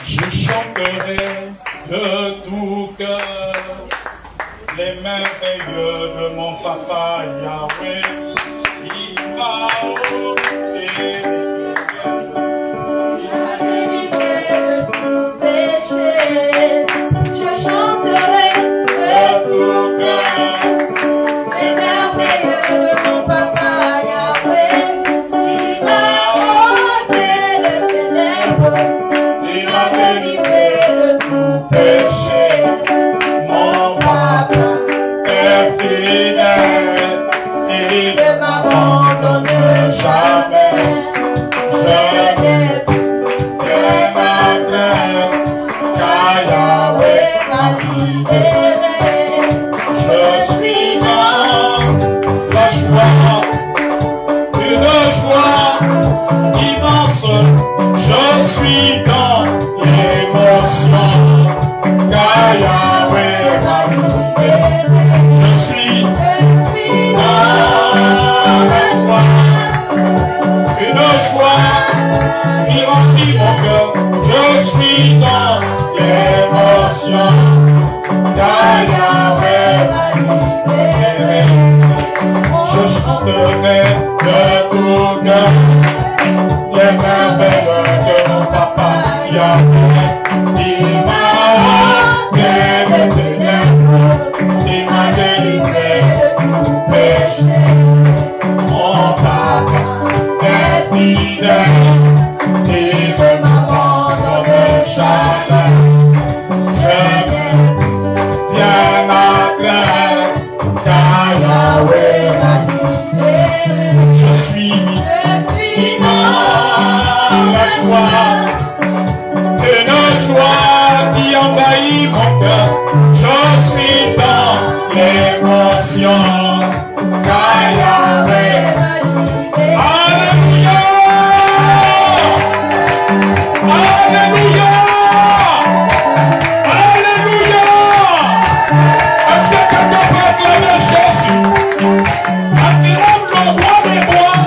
Je chanterai de tout cœur les merveilles de mon papa Yahweh. Il m'a ôté de tout péché. Je chanterai de tout cœur les merveilles de mon papa Yahweh. Il m'a ôté les ténèbres, il m'a délivré de tout péché. Mon papa est fidèle, il ne m'abandonne jamais. Je n'ai plus rien à craindre, car Yahweh m'a libéré. Je suis dans la joie, une joie immense. Je suis dans l'émotion, car Yahweh m'a libéré. Je suis dans la joie, une joie qui remplit mon cœur. Je suis dans l'émotion, car Yahweh m'a libéré. Je chanterai de tout cœur les merveilles de mon papa Yahweh. Il m'a ôté les ténèbres, il m'a délivré de tout péché. Mon papa est fidèle, il ne m'abandonne jamais. Je n'ai rien à craindre, car Yahweh m'a libéré. Je suis dans la joie, une joie qui envahit mon cœur. Je suis dans l'émotion, car Yahweh m'a libéré. Alléluia! Alléluia! Alléluia! Est-ce que quelqu'un peut acclamer Jésus? Acclame le roi des rois.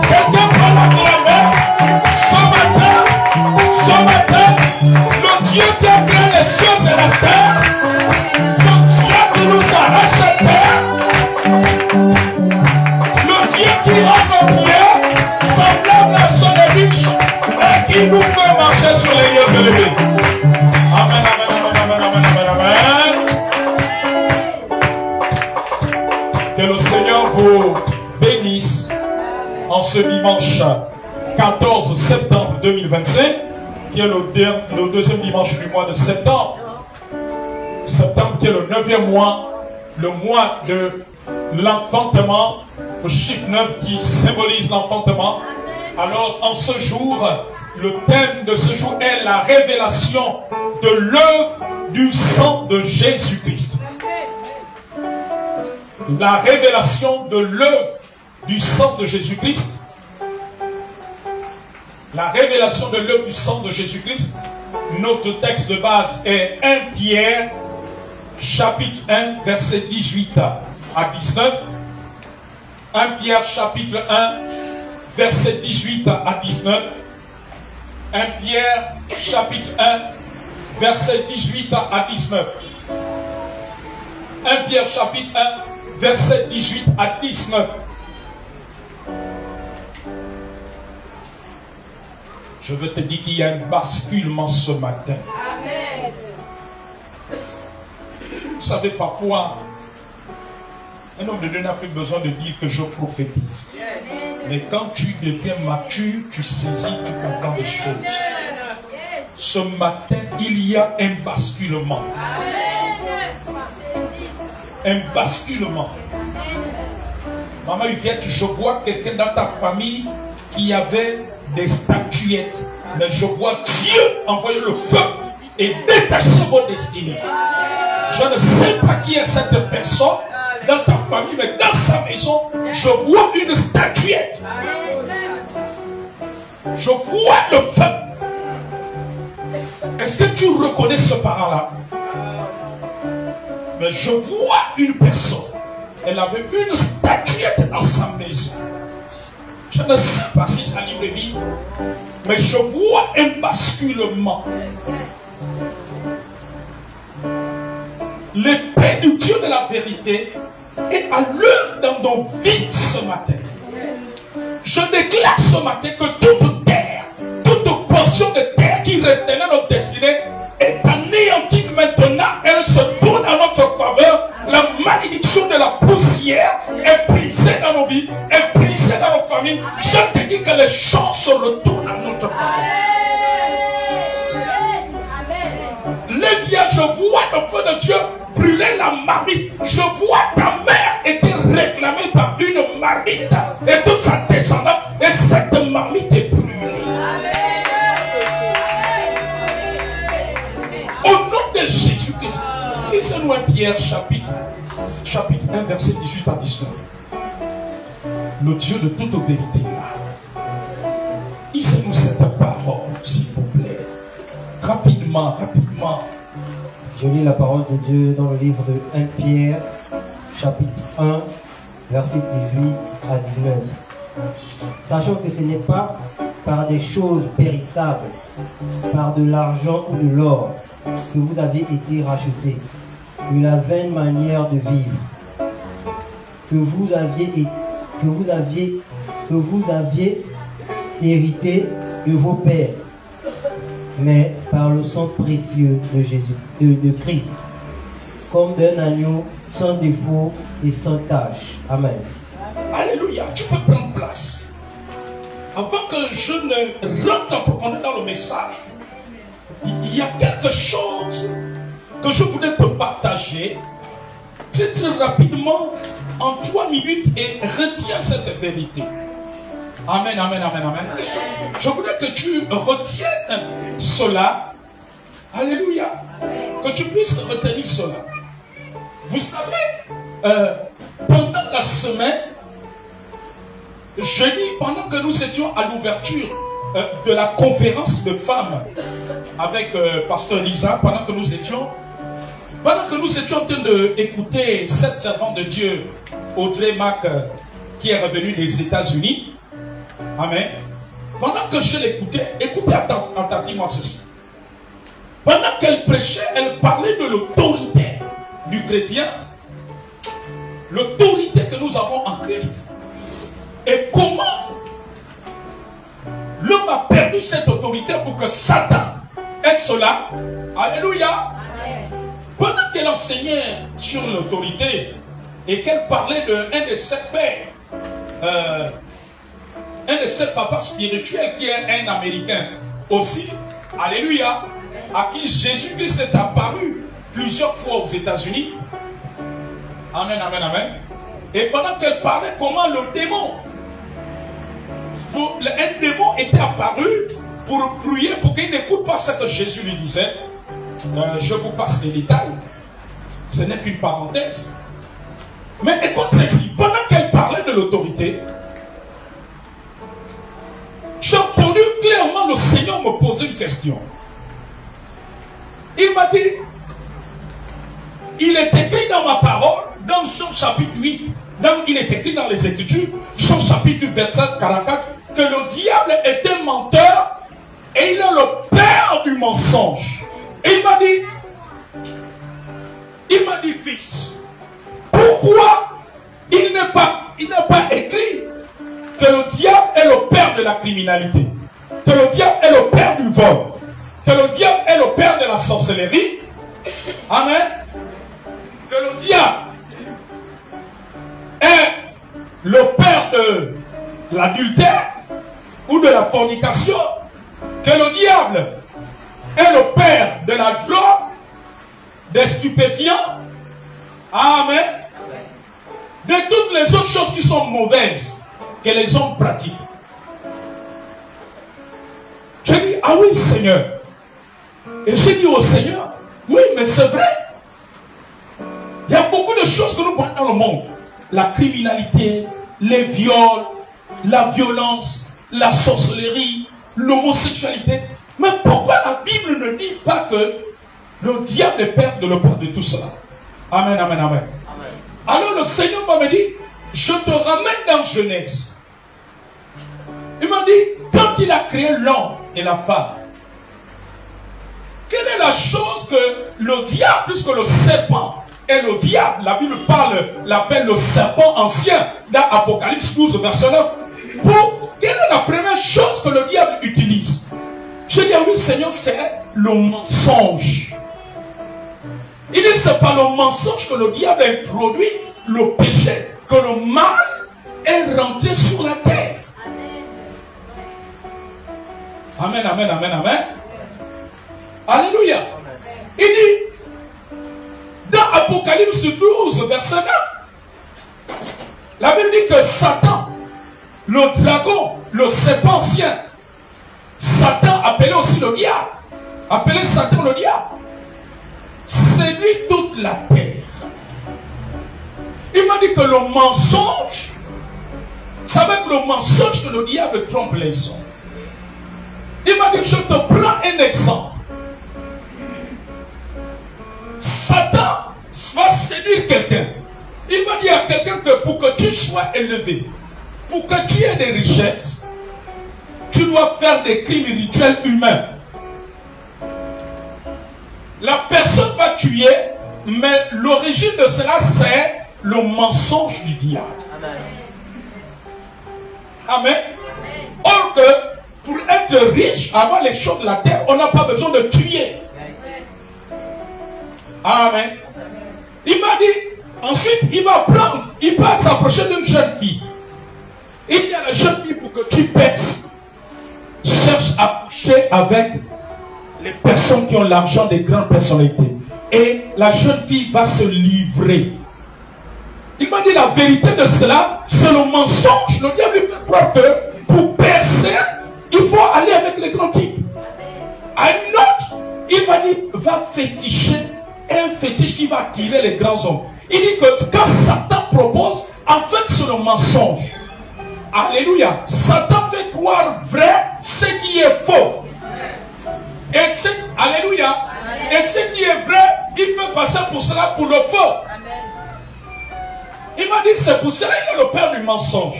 Quelqu'un peut l'acclamer ce matin, le Dieu qui a créé les cieux et la terre, le Dieu qui nous a rachetés, le Dieu qui rend nos pieds semblables à son riche et qui nous fait marcher sur les lieux élevés. Amen, amen, amen, amen, amen, amen. Que le Seigneur vous bénisse en ce dimanche 14 septembre 2025, qui est le deuxième dimanche du mois de septembre. Septembre qui est le 9e mois, le mois de l'enfantement, le chiffre 9 qui symbolise l'enfantement. Alors en ce jour, le thème de ce jour est la révélation de l'œuvre du sang de Jésus-Christ. La révélation de l'œuvre du sang de Jésus-Christ. La révélation de l'œuvre du sang de Jésus-Christ. Notre texte de base est 1 Pierre, chapitre 1, verset 18 à 19. 1 Pierre, chapitre 1, verset 18 à 19. 1 Pierre, chapitre 1, verset 18 à 19. 1 Pierre, chapitre 1, verset 18 à 19. Je veux te dire qu'il y a un basculement ce matin. Amen. Vous savez, parfois, un homme de Dieu n'a plus besoin de dire que je prophétise. Mais quand tu deviens mature, tu saisis, tu comprends les choses. Ce matin, il y a un basculement. Un basculement. Maman Huguette, je vois quelqu'un dans ta famille qui avait des statuettes. Mais je vois Dieu envoyer le feu et détacher vos destinées. Je ne sais pas qui est cette personne dans ta famille, mais dans sa maison, je vois une statuette. Je vois le feu. Est-ce que tu reconnais ce parent-là? Mais je vois une personne. Elle avait une statuette dans sa maison. Je ne sais pas si ça libre vie, Mais je vois un basculement. L'épée du Dieu de la vérité est à l'œuvre dans nos vies ce matin. Je déclare ce matin que toute terre, toute portion de terre qui retenait notre destinée est anéantie maintenant. Elle se tourne en notre faveur. La malédiction de la poussière est brisée dans nos vies, est brisée dans nos familles. Je te dis que les choses se retournent en notre faveur. Les vieux, je vois le feu de Dieu brûler la marmite. Je vois ta mère était réclamée par une marmite et toute sa descendance. Et cette marmite est brûlée. Au nom de Jésus-Christ, lisez-nous 1 Pierre chapitre 1 verset 18 à 19. Le Dieu de toute vérité là. Lisez-nous cette parole, s'il vous plaît. Rapidement, rapidement. Je lis la parole de Dieu dans le livre de 1 Pierre, chapitre 1, verset 18 à 19. Sachant que ce n'est pas par des choses périssables, par de l'argent ou de l'or, que vous avez été rachetés, de la vaine manière de vivre, que vous aviez hérité de vos pères, mais par le sang précieux de Jésus, de Christ, comme d'un agneau sans défaut et sans tache. Amen. Alléluia, tu peux prendre place. Avant que je ne rentre en profondeur dans le message, il y a quelque chose que je voudrais te partager très rapidement en 3 minutes et retiens cette vérité. Amen, amen, amen, amen. Je voudrais que tu retiennes cela. Alléluia. Que tu puisses retenir cela. Vous savez, pendant la semaine, jeudi, pendant que nous étions à l'ouverture de la conférence de femmes avec Pasteur Lisa, pendant que nous étions en train d'écouter cette servante de Dieu, Audrey Mac, qui est revenue des États-Unis. Amen. Pendant que je l'écoutais, écoutez attentivement ceci. Pendant qu'elle prêchait, elle parlait de l'autorité du chrétien, l'autorité que nous avons en Christ, et comment l'homme a perdu cette autorité pour que Satan ait cela. Alléluia. Pendant qu'elle enseignait sur l'autorité et qu'elle parlait d'un de ses pères, un de ses papas spirituels qui est un Américain aussi, alléluia, à qui Jésus-Christ est apparu plusieurs fois aux États-Unis. Amen, amen, amen. Et pendant qu'elle parlait comment le démon, un démon était apparu pour prier, pour qu'il n'écoute pas ce que Jésus lui disait. Je vous passe les détails. Ce n'est qu'une parenthèse. Mais écoute ceci, pendant qu'elle parlait de l'autorité, j'ai entendu clairement le Seigneur me poser une question. Il m'a dit, il est écrit dans ma parole, dans Jean chapitre 8, il est écrit dans les Écritures, Jean chapitre 27, 44, que le diable est un menteur et il est le père du mensonge. Et il m'a dit, fils, pourquoi il n'est pas écrit que le diable est le père de la criminalité, que le diable est le père du vol, que le diable est le père de la sorcellerie, amen, que le diable est le père de l'adultère ou de la fornication, que le diable est le père de la drogue, des stupéfiants, amen, de toutes les autres choses qui sont mauvaises que les hommes pratiquent. J'ai dit, ah oui Seigneur. Et j'ai dit au Seigneur, oui mais c'est vrai. Il y a beaucoup de choses que nous voyons dans le monde. La criminalité, les viols, la violence, la sorcellerie, l'homosexualité. Mais pourquoi la Bible ne dit pas que le diable est père de le père de tout cela? Amen, amen, amen. Alors le Seigneur m'a dit, je te ramène dans Genèse. Il m'a dit, quand il a créé l'homme et la femme, quelle est la chose que le diable, puisque le serpent est le diable, la Bible l'appelle le serpent ancien, dans Apocalypse 12, verset 9. Quelle est la première chose que le diable utilise? Je dis, oui Seigneur, c'est le mensonge. Il dit, c'est par le mensonge que le diable a introduit le péché, que le mal est rentré sur la terre. Amen, amen, amen, amen. Alléluia. Il dit, dans Apocalypse 12, verset 9, la Bible dit que Satan, le dragon, le serpent ancien, Satan, appelé aussi le diable, appelé Satan le diable, séduit toute la terre. Il m'a dit que le mensonge, c'est avec le mensonge que le diable trompe les hommes. Il m'a dit, je te prends un exemple. Satan va séduire quelqu'un. Il m'a dit à quelqu'un que pour que tu sois élevé, pour que tu aies des richesses, tu dois faire des crimes rituels humains. La personne va tuer, mais l'origine de cela, c'est le mensonge du diable. Amen. Or que pour être riche, avoir les choses de la terre, on n'a pas besoin de tuer. Amen. Il m'a dit, ensuite, il va s'approcher d'une jeune fille. Il dit à la jeune fille, pour que tu pèses, cherche à coucher avec les personnes qui ont l'argent des grandes personnalités. Et la jeune fille va se livrer. Il m'a dit la vérité de cela, c'est le mensonge. Le diable lui fait croire que pour percer, il faut aller avec les grands types. À une autre, il va dire, va féticher un fétiche qui va attirer les grands hommes. Il dit que quand Satan propose, en fait c'est le mensonge. Alléluia. Satan fait croire vrai ce qui est faux. Et alléluia. Et ce qui est vrai, il fait passer pour cela pour le faux. Il m'a dit, c'est pour cela qu'il est le père du mensonge.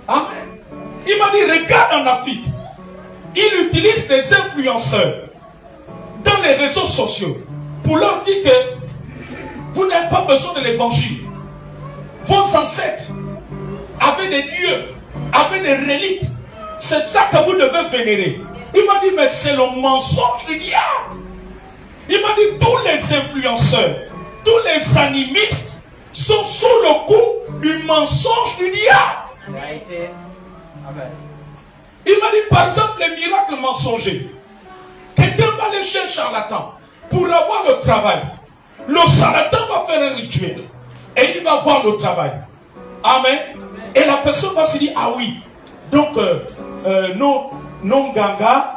Amen. Il m'a dit, regarde en Afrique. Il utilise des influenceurs dans les réseaux sociaux pour leur dire que vous n'avez pas besoin de l'évangile. Vos ancêtres avaient des dieux, avaient des reliques. C'est ça que vous devez vénérer. Il m'a dit, mais c'est le mensonge du diable. Il m'a dit, tous les influenceurs, tous les animistes sont sous le coup du mensonge du diable. Il m'a dit, par exemple, les miracles mensongers. Quelqu'un va aller chez un charlatan pour avoir le travail. Le charlatan va faire un rituel et il va voir le travail. Amen. Et la personne va se dire, ah oui, donc nos gangas,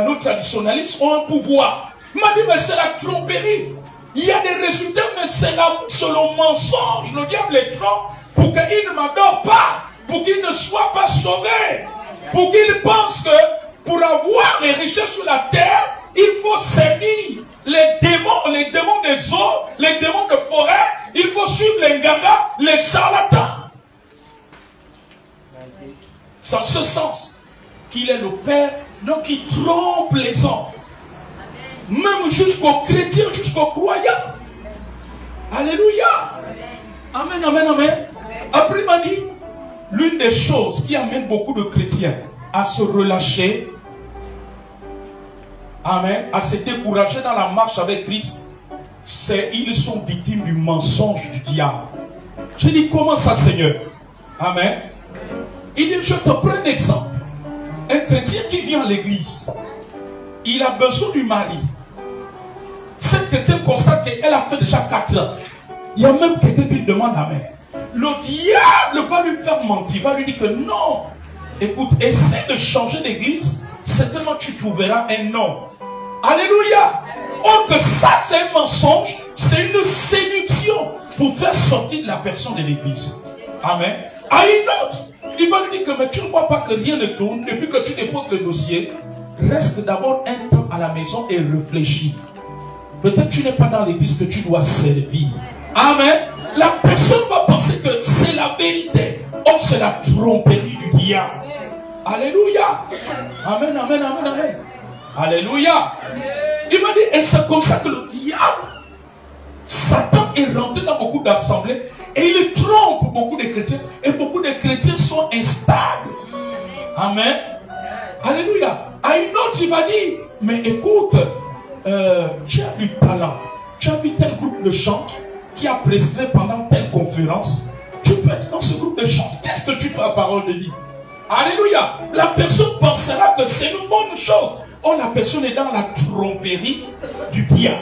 nos traditionnalistes ont un pouvoir. Il m'a dit, mais c'est la tromperie. Il y a des résultats, mais c'est le mensonge. Le diable les trompe pour qu'il ne m'adore pas, pour qu'il ne soit pas sauvé, pour qu'il pense que pour avoir les richesses sur la terre, il faut s'aimer les démons des eaux, les démons de forêt. Il faut suivre les gangas, les charlatans. C'est en ce sens qu'il est le Père, donc il trompe les hommes. Même jusqu'aux chrétiens, jusqu'aux croyants. Alléluia. Amen, amen, amen. Après, il m'a dit, l'une des choses qui amène beaucoup de chrétiens à se relâcher, amen, à se décourager dans la marche avec Christ, c'est qu'ils sont victimes du mensonge du diable. Je dis, comment ça, Seigneur? Amen. Il dit, je te prends un exemple. Un chrétien qui vient à l'église, il a besoin du mari. Cette chrétienne constate qu'elle a fait déjà 4 ans. Il y a même quelqu'un qui lui demande la main. Le diable va lui faire mentir, va lui dire que non. Écoute, essaie de changer d'église, certainement tu trouveras un nom. Alléluia. Or que ça c'est un mensonge, c'est une séduction pour faire sortir de la personne de l'église. Amen. À une autre, il va lui dire que mais tu ne vois pas que rien ne tourne depuis que tu déposes le dossier. Reste d'abord un temps à la maison et réfléchis. Peut-être tu n'es pas dans l'église que tu dois servir. Amen. La personne va penser que c'est la vérité. Or c'est la tromperie du diable. Alléluia. Amen, amen, amen, amen. Alléluia. Il m'a dit, et c'est comme ça que le diable, Satan est rentré dans beaucoup d'assemblées et il trompe beaucoup de chrétiens et beaucoup de chrétiens sont instables. Amen. Alléluia. À une autre, il va dire, mais écoute, tu as du talent, tu as vu tel groupe de chant qui a prêché pendant telle conférence, tu peux être dans ce groupe de chant. Qu'est-ce que tu fais à parole de Dieu? Alléluia. La personne pensera que c'est une bonne chose. Or, la personne est dans la tromperie du diable.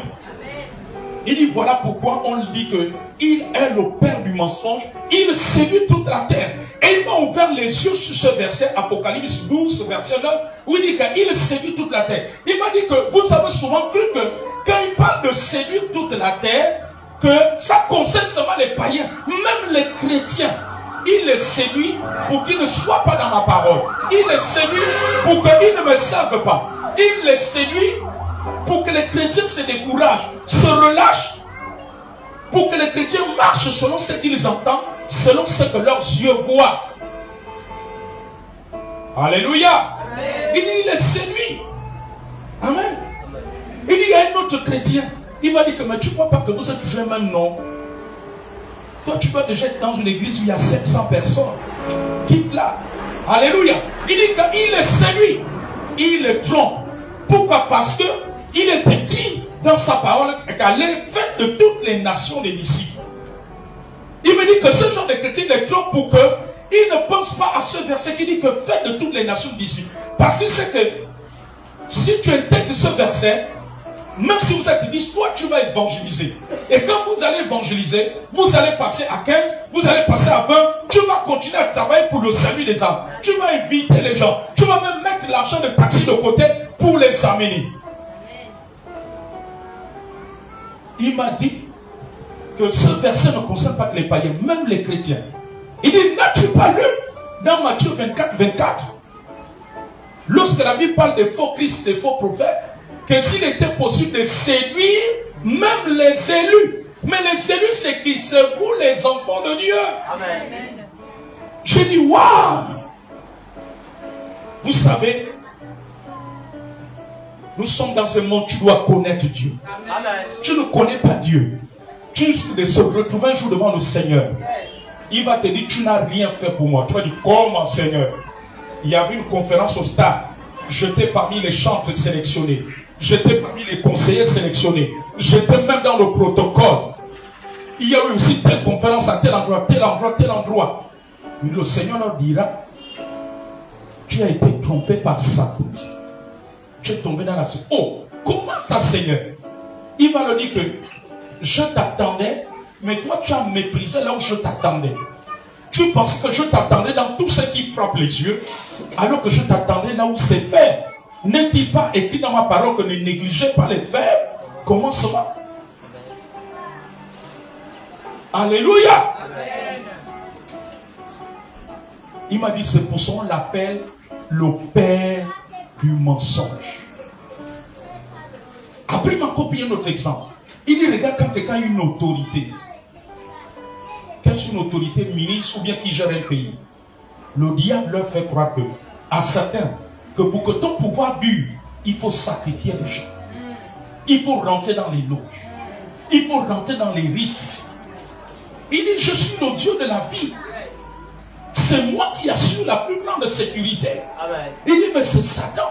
Il dit, voilà pourquoi on dit qu'il est le père du mensonge. Il séduit toute la terre. Et il m'a ouvert les yeux sur ce verset, Apocalypse 12, verset 9, où il dit qu'il séduit toute la terre. Il m'a dit que vous avez souvent cru que quand il parle de séduire toute la terre, que ça concerne seulement les païens, même les chrétiens. Il les séduit pour qu'ils ne soient pas dans ma parole. Il les séduit pour qu'ils ne me servent pas. Il les séduit pour que les chrétiens se découragent, se relâchent, pour que les chrétiens marchent selon ce qu'ils entendent, selon ce que leurs yeux voient. Alléluia. Il dit, il les séduit. Amen. Il dit, il y a un autre chrétien. Il va dire que, mais tu ne crois pas que vous êtes toujours le même nom? Toi, tu peux déjà être dans une église où il y a 700 personnes. Quitte là. Alléluia. Il dit qu'il les séduit. Il les trompe. Pourquoi? Parce que il est écrit dans sa parole qu'elle est faite de toutes les nations des disciples. Il me dit que ce genre de chrétien les trompe pour qu'ils ne pensent pas à ce verset qui dit que faites de toutes les nations des disciples. Parce qu'il sait que si tu intègres ce verset, même si vous êtes 10, toi tu vas évangéliser. Et quand vous allez évangéliser, vous allez passer à 15, vous allez passer à 20, tu vas continuer à travailler pour le salut des âmes. Tu vas inviter les gens. Tu vas même mettre l'argent de taxi de côté pour les amener. Il m'a dit que ce verset ne concerne pas que les païens, même les chrétiens. Il dit, n'as-tu pas lu dans Matthieu 24, 24, lorsque la Bible parle des faux Christ, des faux prophètes, que s'il était possible de séduire même les élus. Mais les élus, c'est qui? C'est vous les enfants de Dieu. Amen. J'ai dit, waouh! Vous savez, nous sommes dans un monde, tu dois connaître Dieu. Amen. Tu ne connais pas Dieu. Tu risques de se retrouver un jour devant le Seigneur. Il va te dire, tu n'as rien fait pour moi. Tu vas dire, comment Seigneur? Il y avait une conférence au stade. J'étais parmi les chantres sélectionnés. J'étais parmi les conseillers sélectionnés. J'étais même dans le protocole. Il y a eu aussi telle conférence à tel endroit, tel endroit, tel endroit. Mais le Seigneur leur dira, tu as été trompé par Satan. Tu es tombé dans la... Oh, comment ça Seigneur? Il va leur dire que je t'attendais, mais toi tu as méprisé là où je t'attendais. Tu penses que je t'attendais dans tout ce qui frappe les yeux, alors que je t'attendais là où c'est fait. N'est-il pas écrit dans ma parole que ne négligez pas les faibles? Comment cela? Alléluia. Amen. Il m'a dit, c'est pour ça qu'on l'appelle le père du mensonge. Après, il m'a copié un autre exemple. Il dit, regarde quand quelqu'un a une autorité. Qu'est-ce qu'une autorité, ministre ou bien qui gère un pays? Le diable leur fait croire que, à certains, que pour que ton pouvoir dure, il faut sacrifier les gens. Il faut rentrer dans les loges. Il faut rentrer dans les rites. Il dit, je suis le Dieu de la vie. C'est moi qui assure la plus grande sécurité. Amen. Il dit, mais c'est Satan.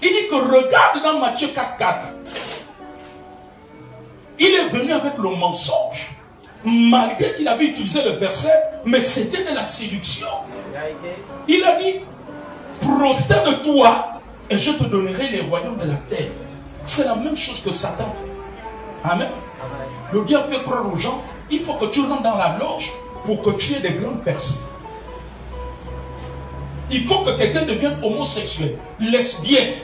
Il dit que regarde dans Matthieu 4,4. Il est venu avec le mensonge. Malgré qu'il avait utilisé le verset, mais c'était de la séduction. Il a dit, prosterne-toi et je te donnerai les royaumes de la terre. C'est la même chose que Satan fait. Amen. Le diable fait croire aux gens, il faut que tu rentres dans la loge pour que tu aies des grandes personnes. Il faut que quelqu'un devienne homosexuel, lesbien.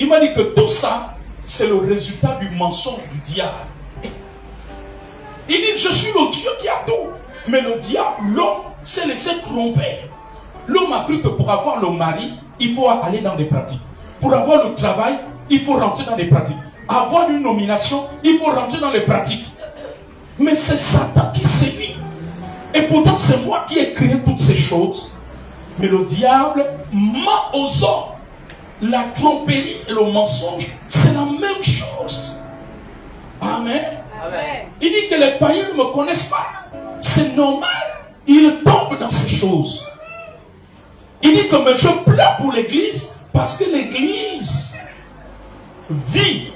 Il m'a dit que tout ça, c'est le résultat du mensonge du diable. Il dit, je suis le Dieu qui a tout. Mais le diable, l'homme, s'est laissé tromper. L'homme a cru que pour avoir le mari, il faut aller dans des pratiques. Pour avoir le travail, il faut rentrer dans des pratiques. Avoir une nomination, il faut rentrer dans les pratiques. Mais c'est Satan qui séduit. Et pourtant, c'est moi qui ai créé toutes ces choses. Mais le diable ment aux hommes. La tromperie et le mensonge, c'est la même chose. Amen. Amen. Il dit que les païens ne me connaissent pas. C'est normal. Ils tombent dans ces choses. Il dit que mais je pleure pour l'église parce que l'église vit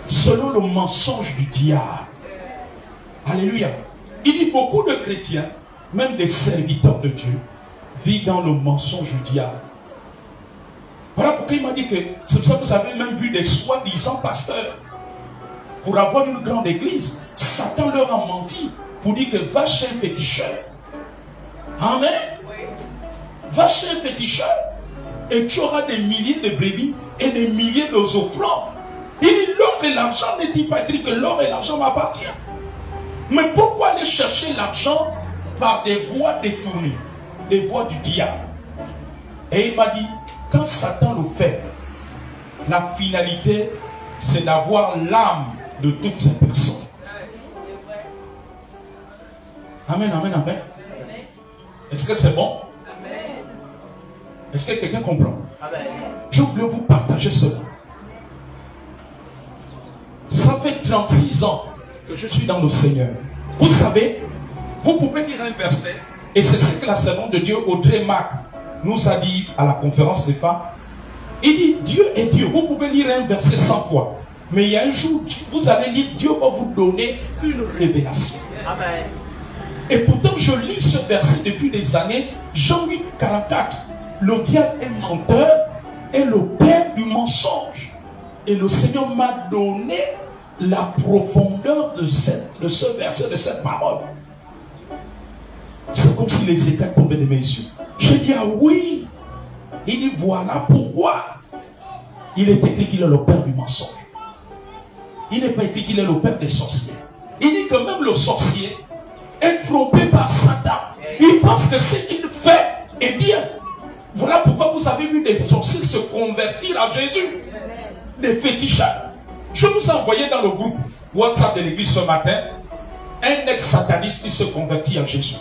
selon le mensonge du diable. Alléluia. Il dit beaucoup de chrétiens, même des serviteurs de Dieu, vivent dans le mensonge du diable. Voilà pourquoi il m'a dit que c'est pour ça que vous avez même vu des soi-disant pasteurs. Pour avoir une grande église, Satan leur a menti pour dire que va chez un féticheur. Amen. Va chez un féticheur et tu auras des milliers de brebis et des milliers d'offrandes. Il dit l'or et l'argent, n'est-il pas écrit que l'or et l'argent m'appartiennent? Mais pourquoi aller chercher l'argent par des voies détournées, des voies du diable? Et il m'a dit, quand Satan le fait, la finalité, c'est d'avoir l'âme de toutes ces personnes. Amen, amen, amen. Est-ce que c'est bon? Est-ce que quelqu'un comprend? Je voulais vous partager cela. Ça fait 36 ans que je suis dans le Seigneur. Vous savez, vous pouvez lire un verset, et c'est ce que la servante de Dieu, Audrey Mac, nous a dit à la conférence des femmes. Il dit, Dieu est Dieu. Vous pouvez lire un verset 100 fois. Mais il y a un jour, vous allez lire, Dieu va vous donner une révélation. Amen. Et pourtant, je lis ce verset depuis des années. Jean 8, 44. Le diable est menteur et le père du mensonge. Et le Seigneur m'a donné la profondeur de ce verset, de cette parole. C'est comme si les éclats tombaient de mes yeux. Je dis, ah oui. Il dit, voilà pourquoi il est écrit qu'il est le père du mensonge. Il n'est pas écrit qu'il est le père des sorciers. Il dit que même le sorcier est trompé par Satan. Il pense que ce qu'il fait est bien. Voilà pourquoi vous avez vu des sorciers se convertir à Jésus. Des féticheurs. Je vous ai envoyé dans le groupe WhatsApp de l'église ce matin un ex-sataniste qui se convertit à Jésus.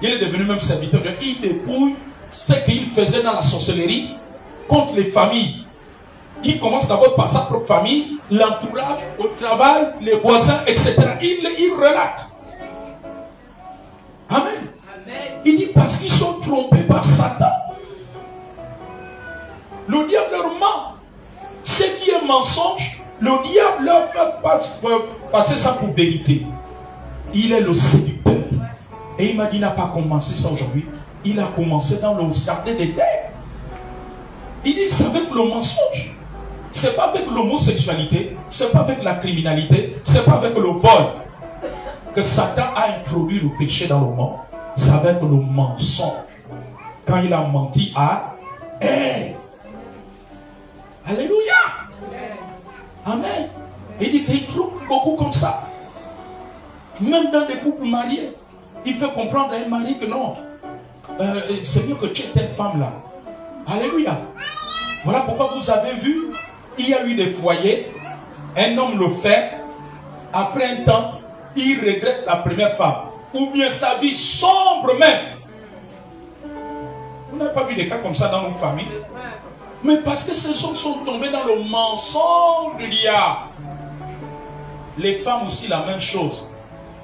Il est devenu même serviteur de Dieu. Il dépouille ce qu'il faisait dans la sorcellerie contre les familles. Il commence d'abord par sa propre famille, l'entourage, au travail, les voisins, etc. Il relate. Amen. Amen. Il dit parce qu'ils sont trompés par Satan. Le diable leur ment. Ce qui est mensonge, le diable leur fait passer ça pour vérité. Il est le séducteur. Et il m'a dit, il n'a pas commencé ça aujourd'hui. Il a commencé dans le jardin d'Éden. Il dit, c'est avec le mensonge. C'est pas avec l'homosexualité, c'est pas avec la criminalité, c'est pas avec le vol que Satan a introduit le péché dans le monde. C'est avec le mensonge. Quand il a menti à Ève. Alléluia. Amen. Il dit qu'il trouve beaucoup comme ça. Même dans des couples mariés, il fait comprendre à un mari que non, c'est mieux que tu aies telle femme là. Alléluia. Voilà pourquoi vous avez vu, il y a eu des foyers, un homme le fait, après un temps, il regrette la première femme. Ou bien sa vie sombre même. Vous n'avez pas vu des cas comme ça dans nos familles? Mais parce que ces hommes sont tombés dans le mensonge du diable. Les femmes aussi la même chose.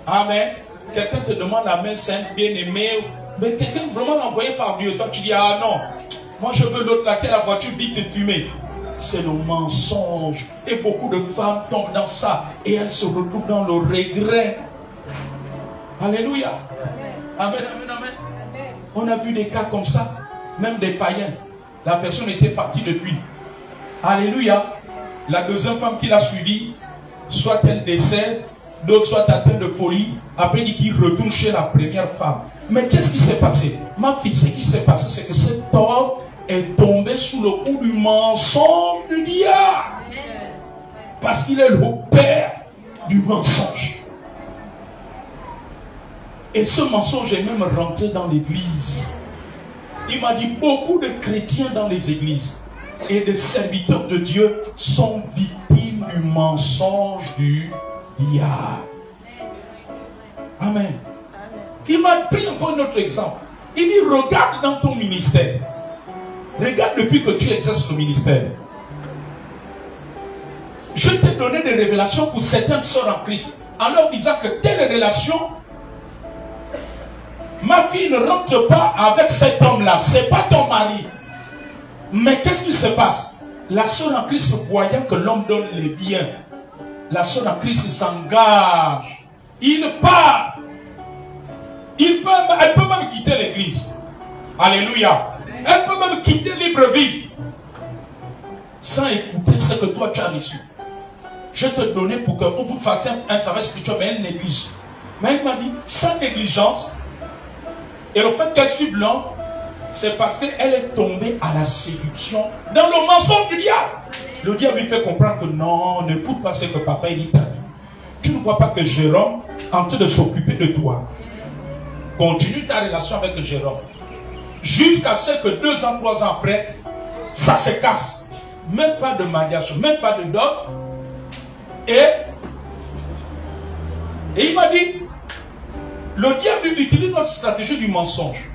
Amen. Quelqu'un te demande la main sainte, bien-aimée, mais quelqu'un vraiment envoyé par Dieu. Toi tu dis, ah non, moi je veux l'autre laquelle la voiture vite fumée. C'est le mensonge. Et beaucoup de femmes tombent dans ça. Et elles se retrouvent dans le regret. Alléluia. Amen, amen, amen. On a vu des cas comme ça. Même des païens. La personne était partie depuis. Alléluia. La deuxième femme qui l'a suivie, soit elle décède, d'autres soit atteinte de folie. Après, il dit qu'il retourne chez la première femme. Mais qu'est-ce qui s'est passé? Ma fille, ce qui s'est passé, c'est que cet homme est tombé sous le coup du mensonge du diable. Parce qu'il est le père du mensonge. Et ce mensonge est même rentré dans l'église. Il m'a dit, beaucoup de chrétiens dans les églises et des serviteurs de Dieu sont victimes du mensonge du diable. Amen. Il m'a pris encore un autre exemple. Il dit, regarde dans ton ministère. Regarde depuis que tu exerces le ministère. Je t'ai donné des révélations pour certaines sœurs en Christ, en leur disant que telle relation, ma fille ne rentre pas avec cet homme-là, c'est pas ton mari. Mais qu'est-ce qui se passe? La sœur en Christ, voyant que l'homme donne les biens, la sœur en Christ s'engage. Il part. Elle peut même quitter l'église. Alléluia. Elle peut même quitter Libreville sans écouter ce que toi tu as reçu. Je te donnais pour qu'on vous fasse un travail spirituel, mais elle néglige. Mais elle m'a dit, sans négligence, et le fait qu'elle suive l'homme, c'est parce qu'elle est tombée à la séduction dans le mensonge du diable. Le diable lui fait comprendre que non, n'écoute pas ce que papa dit. Tu ne vois pas que Jérôme est en train de s'occuper de toi. Continue ta relation avec Jérôme. Jusqu'à ce que 2 ans, 3 ans après, ça se casse. Même pas de mariage, même pas de dot. Et il m'a dit, le diable utilise notre stratégie du mensonge.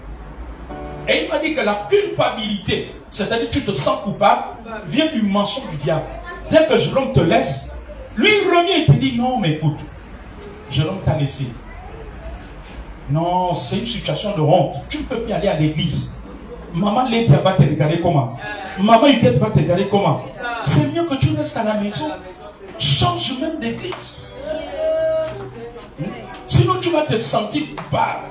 Et il m'a dit que la culpabilité, c'est-à-dire que tu te sens coupable, vient du mensonge du diable. Dès que Jérôme te laisse, lui il revient et te dit, non mais écoute, Jérôme t'a laissé. Non, c'est une situation de honte. Tu ne peux plus aller à l'église. Maman Lédia va te regarder comment? Maman Huguette va te regarder comment? C'est mieux que tu restes à la maison. Change même d'église. Sinon tu vas te sentir coupable.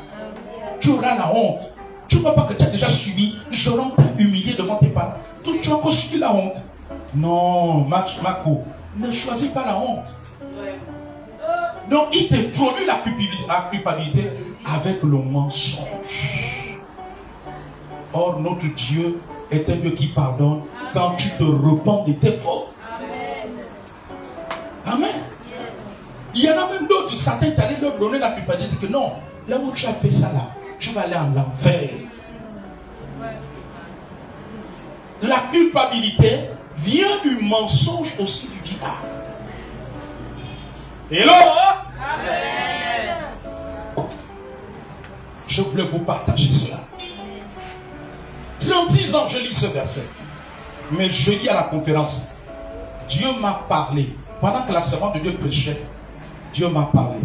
Tu auras la honte. Tu ne vois pas que tu as déjà subi. Jérôme t'a humilié devant tes parents. Tu as encore subi la honte. Non, Marco, ne choisis pas la honte. Donc il te produit la culpabilité avec le mensonge. Or notre Dieu est un Dieu qui pardonne quand tu te repens de tes fautes. Amen. Il y en a même d'autres, Satan est allé leur donner la culpabilité que non, là où tu as fait ça là, tu vas aller en enfer. La culpabilité vient du mensonge aussi du diable. Et là, je voulais vous partager cela. 36 ans, je lis ce verset. Mais jeudi à la conférence, Dieu m'a parlé. Pendant que la servante de Dieu prêchait, Dieu m'a parlé.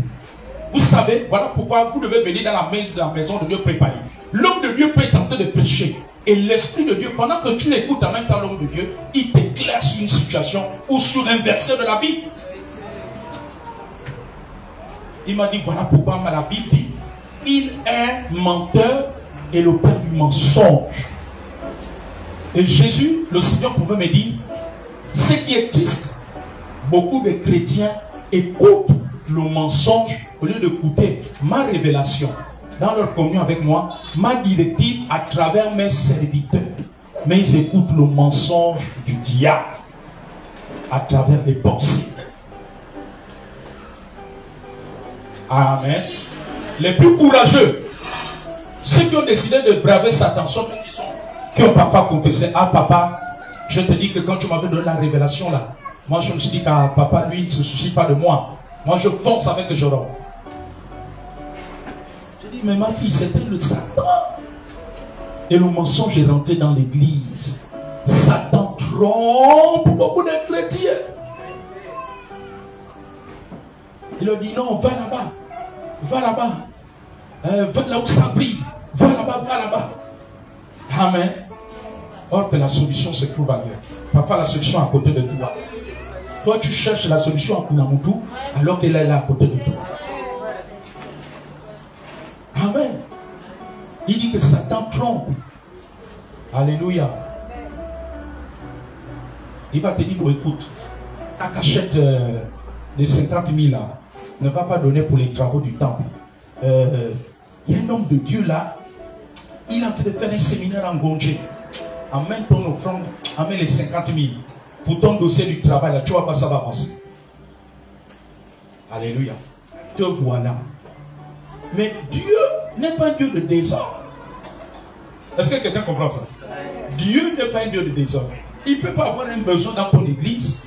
Vous savez, voilà pourquoi vous devez venir dans la maison de Dieu préparée. L'homme de Dieu peut être en train de prêcher. Et l'Esprit de Dieu, pendant que tu l'écoutes en même temps l'homme de Dieu, il t'éclaire sur une situation ou sur un verset de la Bible. Il m'a dit, voilà pourquoi la Bible dit, il est menteur et le père du mensonge. Et Jésus, le Seigneur, pouvait me dire, ce qui est triste, beaucoup de chrétiens écoutent le mensonge au lieu d'écouter ma révélation dans leur communion avec moi, ma directive à travers mes serviteurs. Mais ils écoutent le mensonge du diable à travers les pensées. Amen. Les plus courageux, ceux qui ont décidé de braver Satan, sont ceux qui ont parfois confessé, ah papa, je te dis que quand tu m'avais donné la révélation là, moi je me suis dit que papa lui il ne se soucie pas de moi. Moi je fonce avec Jérôme. Je dis mais ma fille c'était le Satan. Et le mensonge est rentré dans l'église. Satan trompe beaucoup de chrétiens. Il leur dit non, va là-bas. Va là-bas. Va là où ça brille. Va là-bas, va là-bas. Amen. Or que la solution se trouve ailleurs. Parfois la solution est à côté de toi. Toi tu cherches la solution à Kunamutu alors qu'elle est là à côté de toi. Amen. Il dit que Satan trompe. Alléluia. Il va te dire, bon, écoute, ta cachette de 50 000 là, ne va pas donner pour les travaux du temple. Il y a un homme de Dieu là, il est en train de faire un séminaire en Gongé. Amène ton offrande, amène les 50 000 pour ton dossier du travail là, tu vois pas ça va avancer. Alléluia. Te voilà. Mais Dieu n'est pas un Dieu de désordre. Est-ce que quelqu'un comprend ça? Dieu n'est pas un Dieu de désordre. Il ne peut pas avoir un besoin dans ton église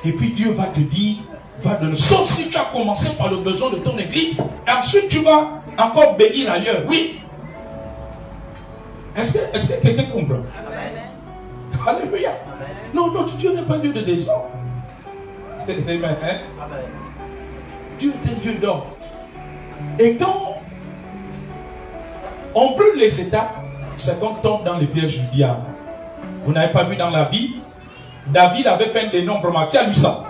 et puis Dieu va te dire, va donner. Sauf si tu as commencé par le besoin de ton église et ensuite tu vas encore bénir ailleurs. Oui. Est-ce que quelqu'un comprend? Alléluia. Non, notre Dieu n'est pas Dieu de désordre. Amen. Dieu est un Dieu d'ordre. Et quand on brûle les étapes, c'est qu'on tombe dans les pièges du diable. Vous n'avez pas vu dans la Bible, David avait fait un dénombrement. Qui a lu ça?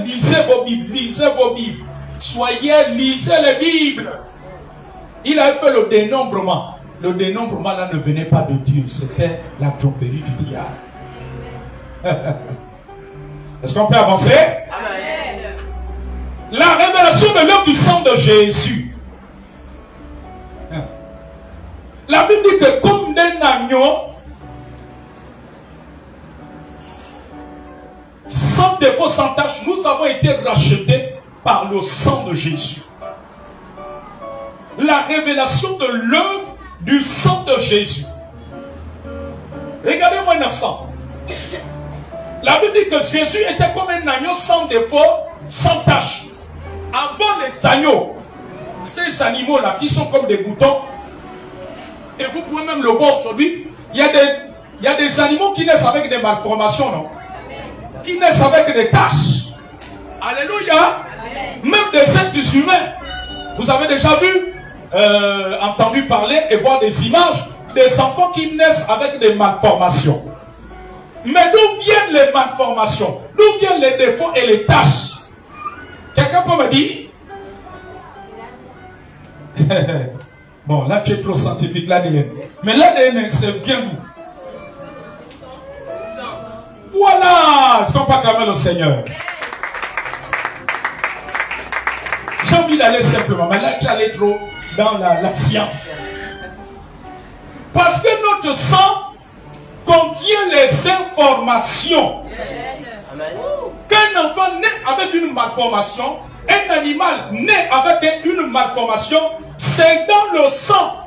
Lisez vos Bibles, lisez vos Bibles. Soyez, lisez les Bibles. Il a fait le dénombrement. Le dénombrement là ne venait pas de Dieu, c'était la tromperie du diable. Est-ce qu'on peut avancer? Amen. La révélation de l'œuvre du sang de Jésus. La Bible dit que comme d'un agneau, sans défaut, sans tache, nous avons été rachetés par le sang de Jésus. La révélation de l'œuvre du sang de Jésus. Regardez-moi un instant. La Bible dit que Jésus était comme un agneau sans défaut, sans tache. Avant les agneaux, ces animaux-là qui sont comme des boutons, et vous pouvez même le voir aujourd'hui, il y a des animaux qui naissent avec des malformations, non? Qui naissent avec des taches. Alléluia. Même des êtres humains. Vous avez déjà vu, entendu parler et voir des images des enfants qui naissent avec des malformations. Mais d'où viennent les malformations? D'où viennent les défauts et les taches? Quelqu'un peut me dire? Bon, là tu es trop scientifique, l'ADN. Mais l'ADN, c'est bien nous. Voilà! Est-ce qu'on peut acclamer le Seigneur? J'ai envie d'aller simplement, mais là tu allais trop dans la science. Parce que notre sang contient les informations. Qu'un enfant naît avec une malformation, un animal naît avec une malformation, c'est dans le sang.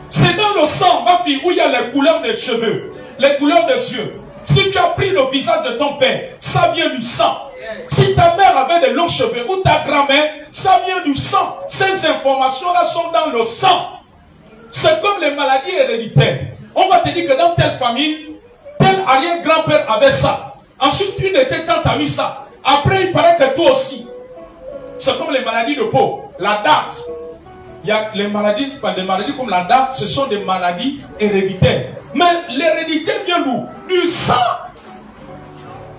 C'est dans le sang, ma fille, où il y a les couleurs des cheveux, les couleurs des yeux. Si tu as pris le visage de ton père, ça vient du sang. Si ta mère avait des longs cheveux ou ta grand-mère, ça vient du sang. Ces informations-là sont dans le sang. C'est comme les maladies héréditaires. On va te dire que dans telle famille, tel arrière-grand-père avait ça. Ensuite, une de tes tantes a eu ça. Après, il paraît que toi aussi. C'est comme les maladies de peau. La date. Il y a les maladies comme la date, ce sont des maladies héréditaires. Mais l'hérédité vient d'où? Du sang.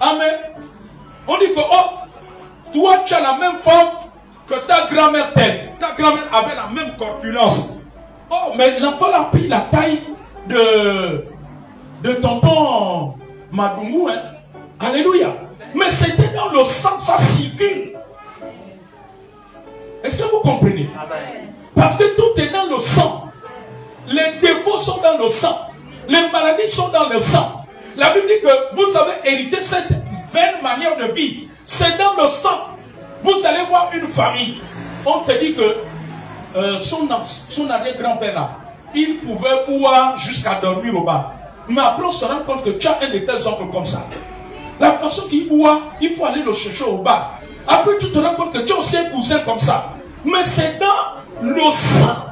Amen. On dit que, oh, toi, tu as la même forme que ta grand-mère telle. Ta grand-mère avait la même corpulence. Oh, mais l'enfant a pris la taille de tonton Madoumou. Hein? Alléluia. Mais c'était dans le sang, ça circule. Est-ce que vous comprenez? Parce que tout est dans le sang. Les défauts sont dans le sang. Les maladies sont dans le sang. La Bible dit que vous avez hérité cette vaine manière de vivre. C'est dans le sang. Vous allez voir une famille. On te dit que son arrière-grand-père là, il pouvait boire jusqu'à dormir au bar. Mais après on se rend compte que tu as un de tes oncles comme ça. La façon qu'il boit, il faut aller le chercher au bar. Après tu te rends compte que tu as aussi un cousin comme ça. Mais c'est dans le sang.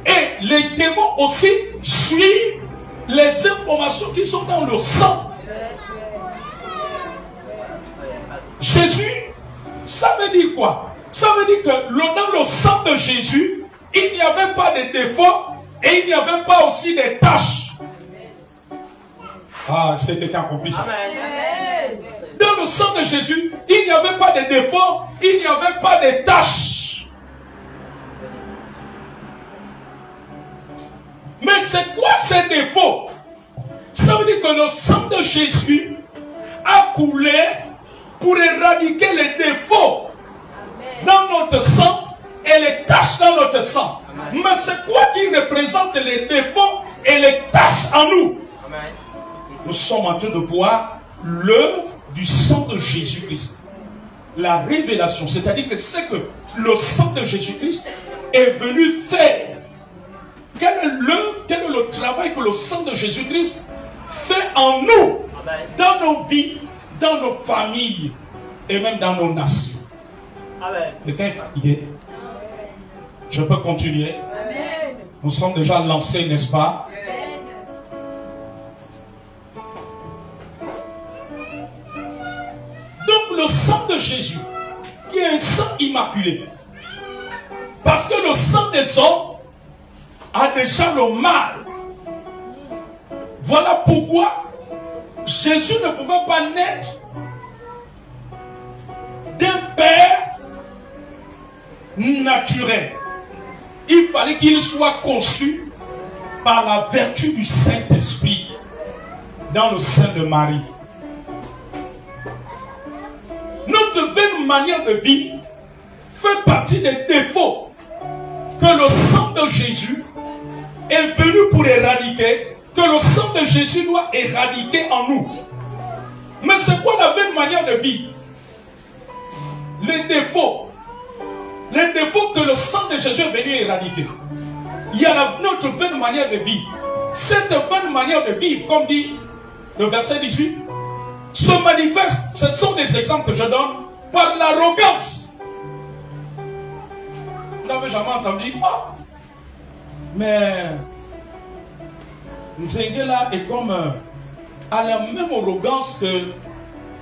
Et les démons aussi suivent les informations qui sont dans le sang. Jésus, ça veut dire quoi? Ça veut dire que dans le sang de Jésus, il n'y avait pas de défauts et il n'y avait pas aussi de taches. Ah, est-ce que quelqu'un a compris ça? Dans le sang de Jésus, il n'y avait pas de défauts, il n'y avait pas de taches. Mais c'est quoi ces défauts? Ça veut dire que le sang de Jésus a coulé pour éradiquer les défauts dans notre sang et les taches dans notre sang. Mais c'est quoi qui représente les défauts et les taches en nous? Nous sommes en train de voir l'œuvre du sang de Jésus-Christ. La révélation, c'est-à-dire que c'est que le sang de Jésus-Christ est venu faire. Quelle est l'œuvre, quel est le travail que le sang de Jésus-Christ fait en nous, dans nos vies, dans nos familles et même dans nos nations. Quelqu'un est fatigué? Je peux continuer? Nous sommes déjà lancés, n'est-ce pas? Donc le sang de Jésus, qui est un sang immaculé, parce que le sang des hommes a déjà le mal. Voilà pourquoi Jésus ne pouvait pas naître d'un père naturel. Il fallait qu'il soit conçu par la vertu du Saint-Esprit dans le sein de Marie. Notre vaine manière de vivre fait partie des défauts que le sang de Jésus est venu pour éradiquer, que le sang de Jésus doit éradiquer en nous. Mais c'est quoi la vaine manière de vivre? Les défauts que le sang de Jésus est venu éradiquer. Il y a notre vaine manière de vivre. Cette vaine manière de vivre, comme dit le verset 18, se manifeste, ce sont des exemples que je donne, par l'arrogance. Vous n'avez jamais entendu? Ah, mais Nzenge là est comme à la même arrogance que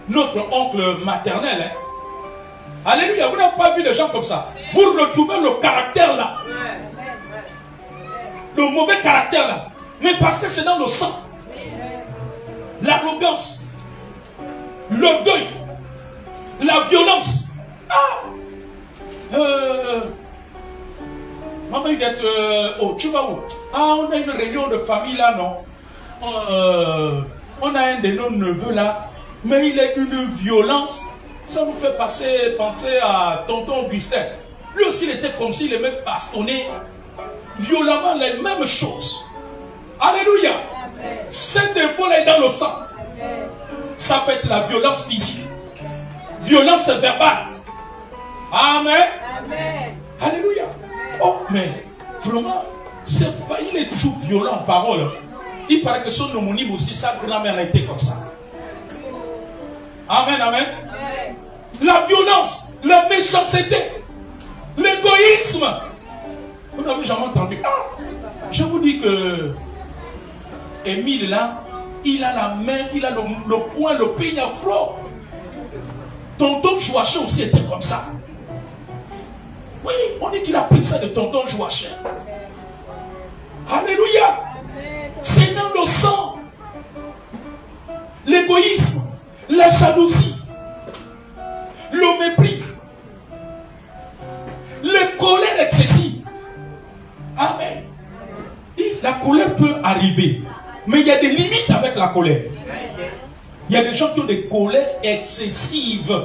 notre oncle maternel. Hein? Alléluia, vous n'avez pas vu des gens comme ça. Vous retrouvez le caractère là. Le mauvais caractère là. Mais parce que c'est dans le sang. L'arrogance. L'orgueil. La violence. Ah! Maman, oh, tu vas où? Ah, on a une réunion de famille là, non? On a un de nos neveux là. Mais il est d'une violence. Ça nous fait penser à tonton Augustin. Lui aussi, il était comme s'il aimait bastonner violemment les mêmes choses. Alléluia. Ce défaut-là est dans le sang. Ça peut être la violence physique. Violence verbale. Amen. Alléluia. Oh, mais vraiment, il est toujours violent en parole. Il paraît que son homonyme aussi, sa grand-mère a été comme ça. Amen, amen. La violence, la méchanceté, l'égoïsme. Vous n'avez jamais entendu? Ah, je vous dis que Émile là, il a la main, il a le poing, le peignafro. Tonton Joachim aussi était comme ça. Oui, on dit qu'il a pris ça de tonton Joachim. Alléluia. C'est dans le sang. L'égoïsme, la jalousie, le mépris, la colère excessive. Amen. Et la colère peut arriver, mais il y a des limites avec la colère. Il y a des gens qui ont des colères excessives.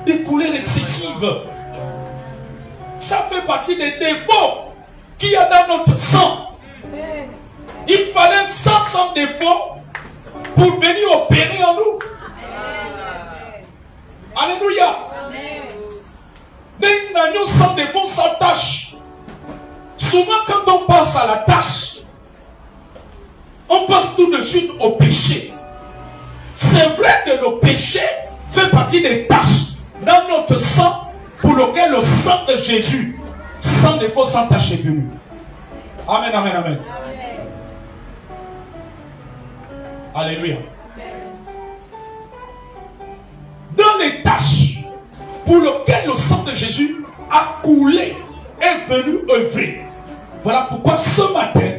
Des colères excessives. Ça fait partie des défauts qu'il y a dans notre sang. Il fallait un sang sans défaut pour venir opérer en nous. Alléluia. D'un agneau sans défaut, sans tâche. Souvent quand on passe à la tâche, on passe tout de suite au péché. C'est vrai que le péché fait partie des tâches dans notre sang pour lequel le sang de Jésus, sans défaut, sans tâche est venu. Amen, amen, amen. Alléluia. Dans les tâches pour lesquelles le sang de Jésus a coulé, est venu œuvrer. Voilà pourquoi ce matin,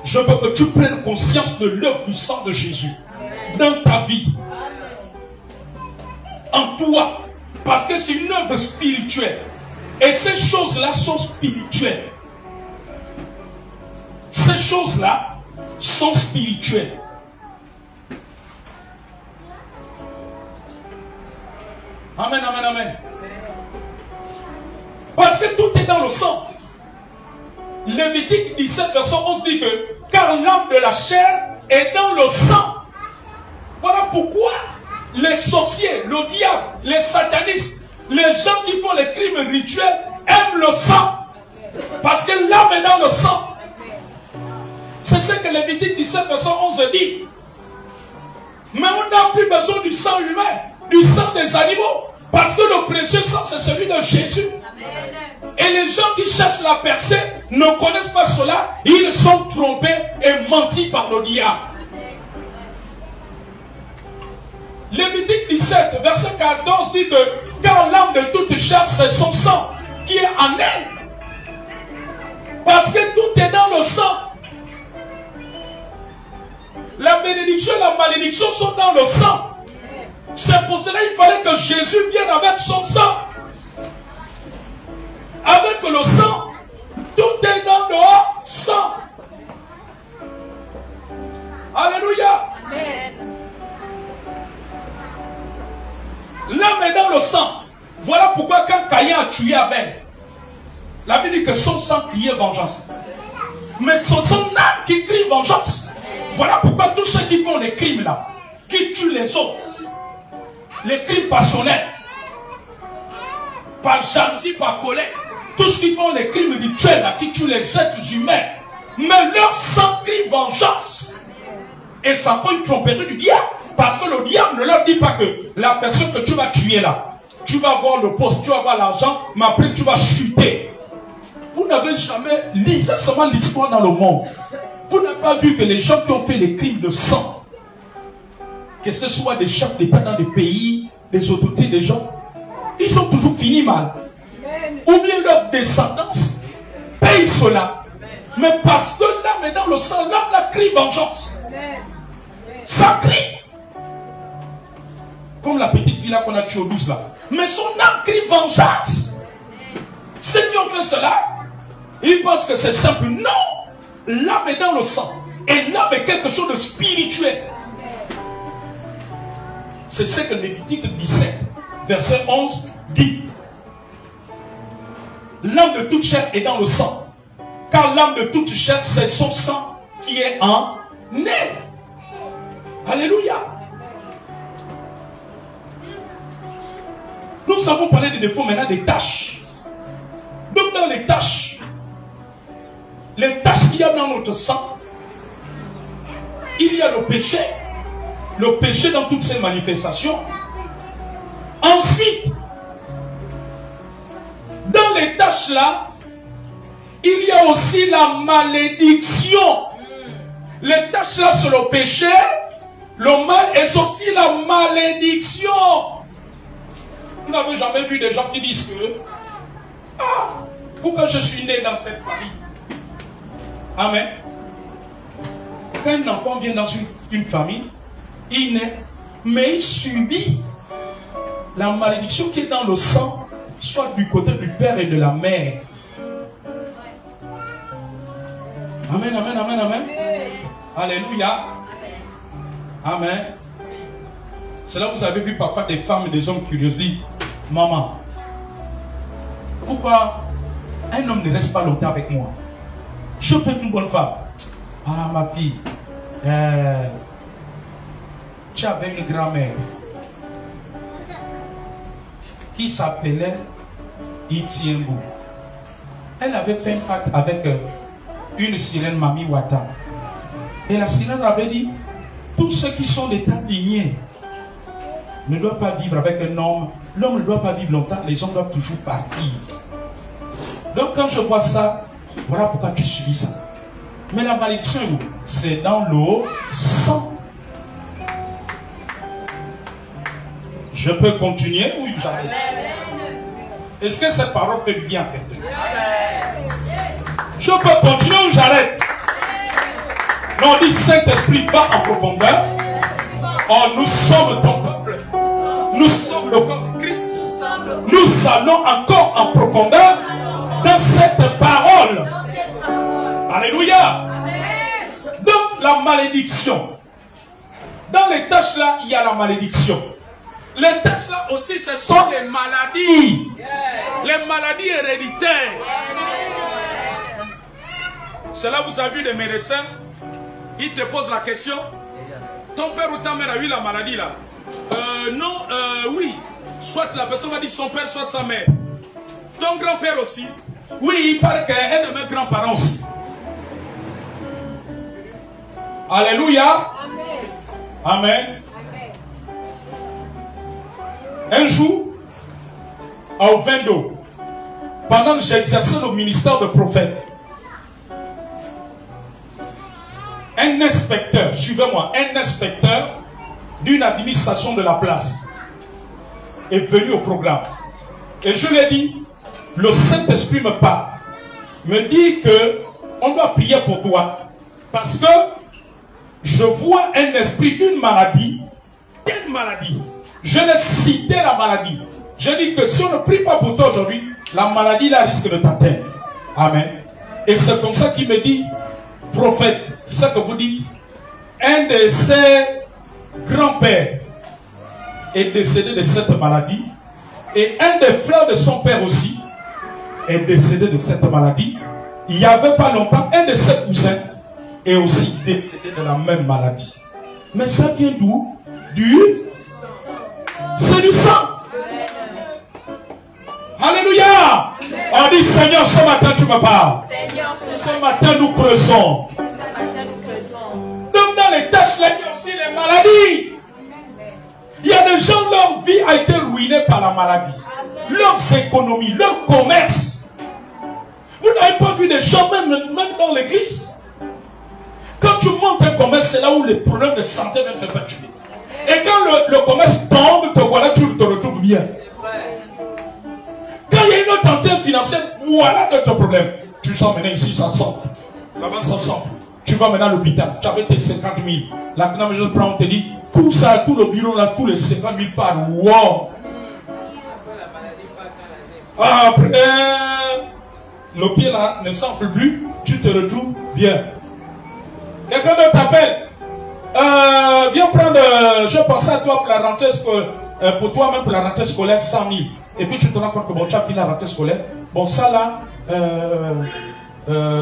je veux que tu prennes conscience de l'œuvre du sang de Jésus dans ta vie, en toi, parce que c'est une œuvre spirituelle. Et ces choses-là sont spirituelles. Ces choses-là sont spirituelles. Amen, amen, amen. Parce que tout est dans le sang. Lévitique 17, verset 11 dit que car l'âme de la chair est dans le sang. Voilà pourquoi les sorciers, le diable, les satanistes, les gens qui font les crimes rituels aiment le sang. Parce que l'âme est dans le sang. C'est ce que Lévitique 17, verset 11 dit. Mais on n'a plus besoin du sang humain. du sang des animaux. Parce que le précieux sang, c'est celui de Jésus. Et les gens qui cherchent la percée ne connaissent pas cela. Ils sont trompés et mentis par le diable. Lévitique 17, verset 14 dit que car l'âme de toute chair, c'est son sang qui est en elle. Parce que tout est dans le sang. La bénédiction et la malédiction sont dans le sang. C'est pour cela qu'il fallait que Jésus vienne avec son sang. Avec le sang, tout est dans le sang. Alléluia. Amen. L'âme est dans le sang. Voilà pourquoi quand Caïn a tué Abel, la Bible dit que son sang criait vengeance. Mais c'est son âme qui crie vengeance. Voilà pourquoi tous ceux qui font les crimes là, qui tuent les autres, les crimes passionnels, par jalousie, par colère, tous ceux qui font les crimes rituels là, qui tuent les êtres humains, mais leur sang crie vengeance. Et ça prend une tromperie du diable. Parce que le diable ne leur dit pas que la personne que tu vas tuer là, tu vas avoir le poste, tu vas avoir l'argent, mais après tu vas chuter. Vous n'avez jamais lisé seulement l'histoire dans le monde. Vous n'avez pas vu que les gens qui ont fait les crimes de sang, que ce soit des chefs d'État dans des pays, des autorités, des gens, ils ont toujours fini mal. Ou bien leur descendance paye cela. Mais parce que l'âme est dans le sang, l'âme la crie vengeance. Ça crie. Comme la petite fille là qu'on a tuée au 12 là. Mais son âme crie vengeance. Ceux qui ont fait cela, ils pensent que c'est simple. Non! L'âme est dans le sang. Et l'âme est quelque chose de spirituel. C'est ce que Lévitique 17, verset 11 dit. L'âme de toute chair est dans le sang. Car l'âme de toute chair, c'est son sang qui est en elle. Alléluia. Nous avons parlé des défauts, maintenant des tâches. Donc dans les tâches qu'il y a dans notre sang, il y a le péché dans toutes ses manifestations. Ensuite, dans les tâches là, il y a aussi la malédiction. Les tâches là, c'est le péché, le mal est aussi la malédiction. Vous n'avez jamais vu des gens qui disent que pourquoi je suis né dans cette famille? Amen. Quand un enfant vient dans une famille, il naît, mais il subit la malédiction qui est dans le sang, soit du côté du père et de la mère. Amen, amen, amen, amen. Alléluia. Amen. C'est là que vous avez vu parfois des femmes et des hommes curieux dire, maman, pourquoi un homme ne reste pas longtemps avec moi? Je peux être une bonne femme. Ah, ma fille, tu avais une grand-mère qui s'appelait Itiembu. Elle avait fait un pacte avec une sirène Mami Wata. Et la sirène avait dit, tous ceux qui sont d'état digné ne doivent pas vivre avec un homme. L'homme ne doit pas vivre longtemps, les hommes doivent toujours partir. Donc quand je vois ça, voilà pourquoi tu subis ça. Mais la malédiction, c'est dans le sang. Je peux continuer ou j'arrête? Est-ce que cette parole fait du bien à quelqu'un? Je peux continuer ou j'arrête? Non, dit Saint-Esprit, va en profondeur. Oh, nous sommes ton peuple. Nous sommes le corps de Christ. Nous allons encore en profondeur dans cette parole. Alléluia. Donc, la malédiction. Dans les tâches là, il y a la malédiction. Les tâches là aussi, ce sont des maladies. Les maladies héréditaires. C'est là où vous avez vu des médecins. Ils te posent la question. Ton père ou ta mère a eu la maladie là? Non, oui. Soit la personne va dire son père, soit sa mère. Ton grand-père aussi? Oui, il paraît qu'un de mes grands-parents aussi. Alléluia. Amen. Amen. Un jour, au Vendo, pendant que j'exerçais le ministère de prophète, un inspecteur, suivez-moi, un inspecteur d'une administration de la place est venu au programme. Et je lui ai dit, le Saint-Esprit me parle, me dit que on doit prier pour toi, parce que je vois un esprit d'une maladie. Quelle maladie? Je l'ai cité la maladie. Je dis que si on ne prie pas pour toi aujourd'hui, la maladie là risque de t'atteindre. Amen. Et c'est comme ça qu'il me dit, prophète, c'est ce que vous dites, un de ses grands-pères est décédé de cette maladie, et un des frères de son père aussi est décédé de cette maladie. Il n'y avait pas longtemps, un de ses cousins est aussi décédé de la même maladie. Mais ça vient d'où? C'est du sang. Alléluia. On dit, Seigneur, ce matin tu me parles. Ce matin nous creusons. Donc dans les tâches, là, il y a aussi les maladies. Il y a des gens, leur vie a été ruinée par la maladie. Leurs économies, leur commerce. Vous n'avez pas vu des gens, même dans l'église. Quand tu montes un commerce, c'est là où les problèmes de santé viennent te perturber. Et quand le commerce tombe, te voilà, tu te retrouves bien. Quand il y a une autre entente financière, voilà d'autres problèmes. Tu sens maintenant ici, ça sort. Là-bas, ça sort. Tu vas maintenant à l'hôpital. Tu avais tes 50 000. Là, quand je prends, on te dit, tout ça, tout le bureau là, tous les 50 000 par. Wow! Après, le pied là ne s'enfle plus. Tu te retrouves bien. Quelqu'un d'autre t'appelle. Viens prendre, je pensais à toi pour la rentrée scolaire, pour toi-même pour la rentrée scolaire 100 000. Et puis tu te rends compte que bon, tu as fini la rentrée scolaire. Bon, ça là,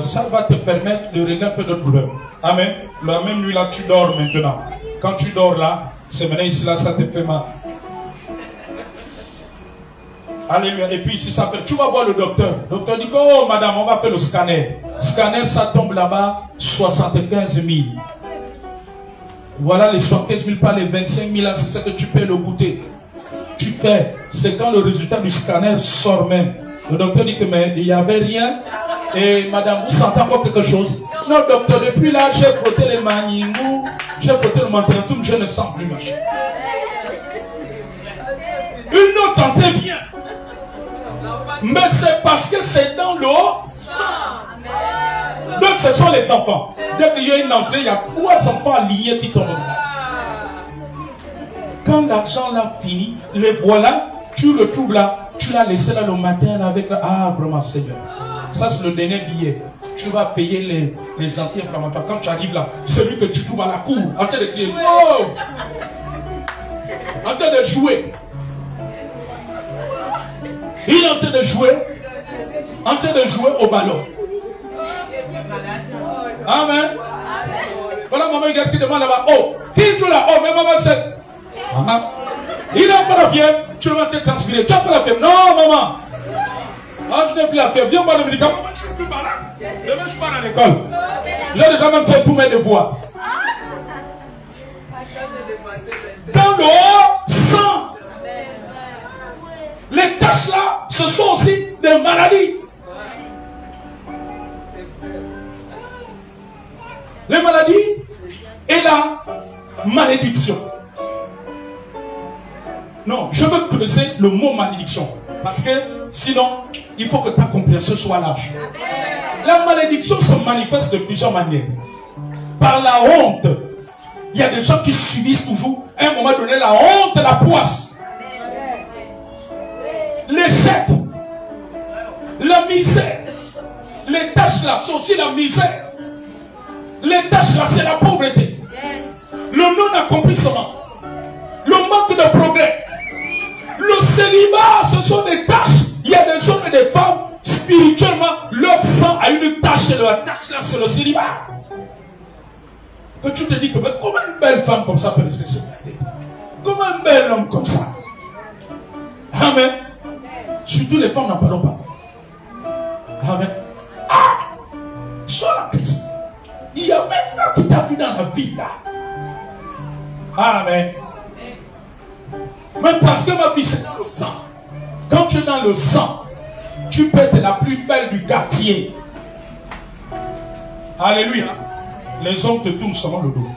ça va te permettre de régler un peu de douleur. Amen. La même nuit là, tu dors maintenant. Quand tu dors là, c'est maintenant ici là, ça te fait mal. Alléluia. Et puis ici, ça fait, tu vas voir le docteur. Le docteur dit, oh madame, on va faire le scanner. Scanner, ça tombe là-bas, 75 000. Voilà les 75 000 par les 25 000, c'est ça que tu paies le goûter. Tu fais, c'est quand le résultat du scanner sort même. Le docteur dit que mais il n'y avait rien. Et madame, vous sentez encore quelque chose? Non docteur, depuis là, j'ai frotté les maningous, j'ai frotté le mantentum, je ne sens plus machin. Une autre entité vient. Mais c'est parce que c'est dans le sang. Donc ce sont les enfants. Dès qu'il y a une entrée, il y a 3 enfants alignés qui tombent là. Quand l'argent l'a fini, les voilà, tu le trouves là, tu l'as laissé là le matin là, avec la... Ah vraiment Seigneur. Ça c'est le dernier billet. Tu vas payer les anti-inflammatoires. Quand tu arrives là, celui que tu trouves à la cour, en train de crier, oh! En train de jouer. Il est en train de jouer. En train de jouer au ballon. Amen. Voilà maman qui demande là-bas. Oh, qui joue là? Oh, mais maman c'est. Il a pas la fièvre. Tu vas te transpirer. Tu n'as pas la fièvre. Non, maman. Ah, je n'ai plus la fièvre. Viens boire le médicament. Maman, je suis plus malade. Demain, je pars à l'école. J'ai déjà même fait tous mes devoirs. Dans le sang. Les taches là, ce sont aussi des maladies. Les maladies et la malédiction. Non, je veux creuser le mot malédiction. Parce que sinon, il faut que ta compréhension soit large. La malédiction se manifeste de plusieurs manières. Par la honte. Il y a des gens qui subissent toujours, à un moment donné, la honte et la poisse. L'échec. La misère. Les tâches là, c'est aussi la misère. Les tâches là, c'est la pauvreté. Le non-accomplissement. Le manque de progrès. Le célibat, ce sont des tâches. Il y a des hommes et des femmes, spirituellement, leur sang a une tâche et leur tâche là, c'est le célibat. Que tu te dis que mais comment une belle femme comme ça peut rester célibataire? Comment un bel homme comme ça? Amen. Surtout les femmes n'en parlons pas. Amen. Ah! Sois la Christ. Il y a même ça qui t'a vu dans la vie là. Amen. Mais parce que ma fille, c'est dans le sang. Quand tu es dans le sang, tu peux être la plus belle du quartier. Alléluia. Les hommes te tournent seulement le dos.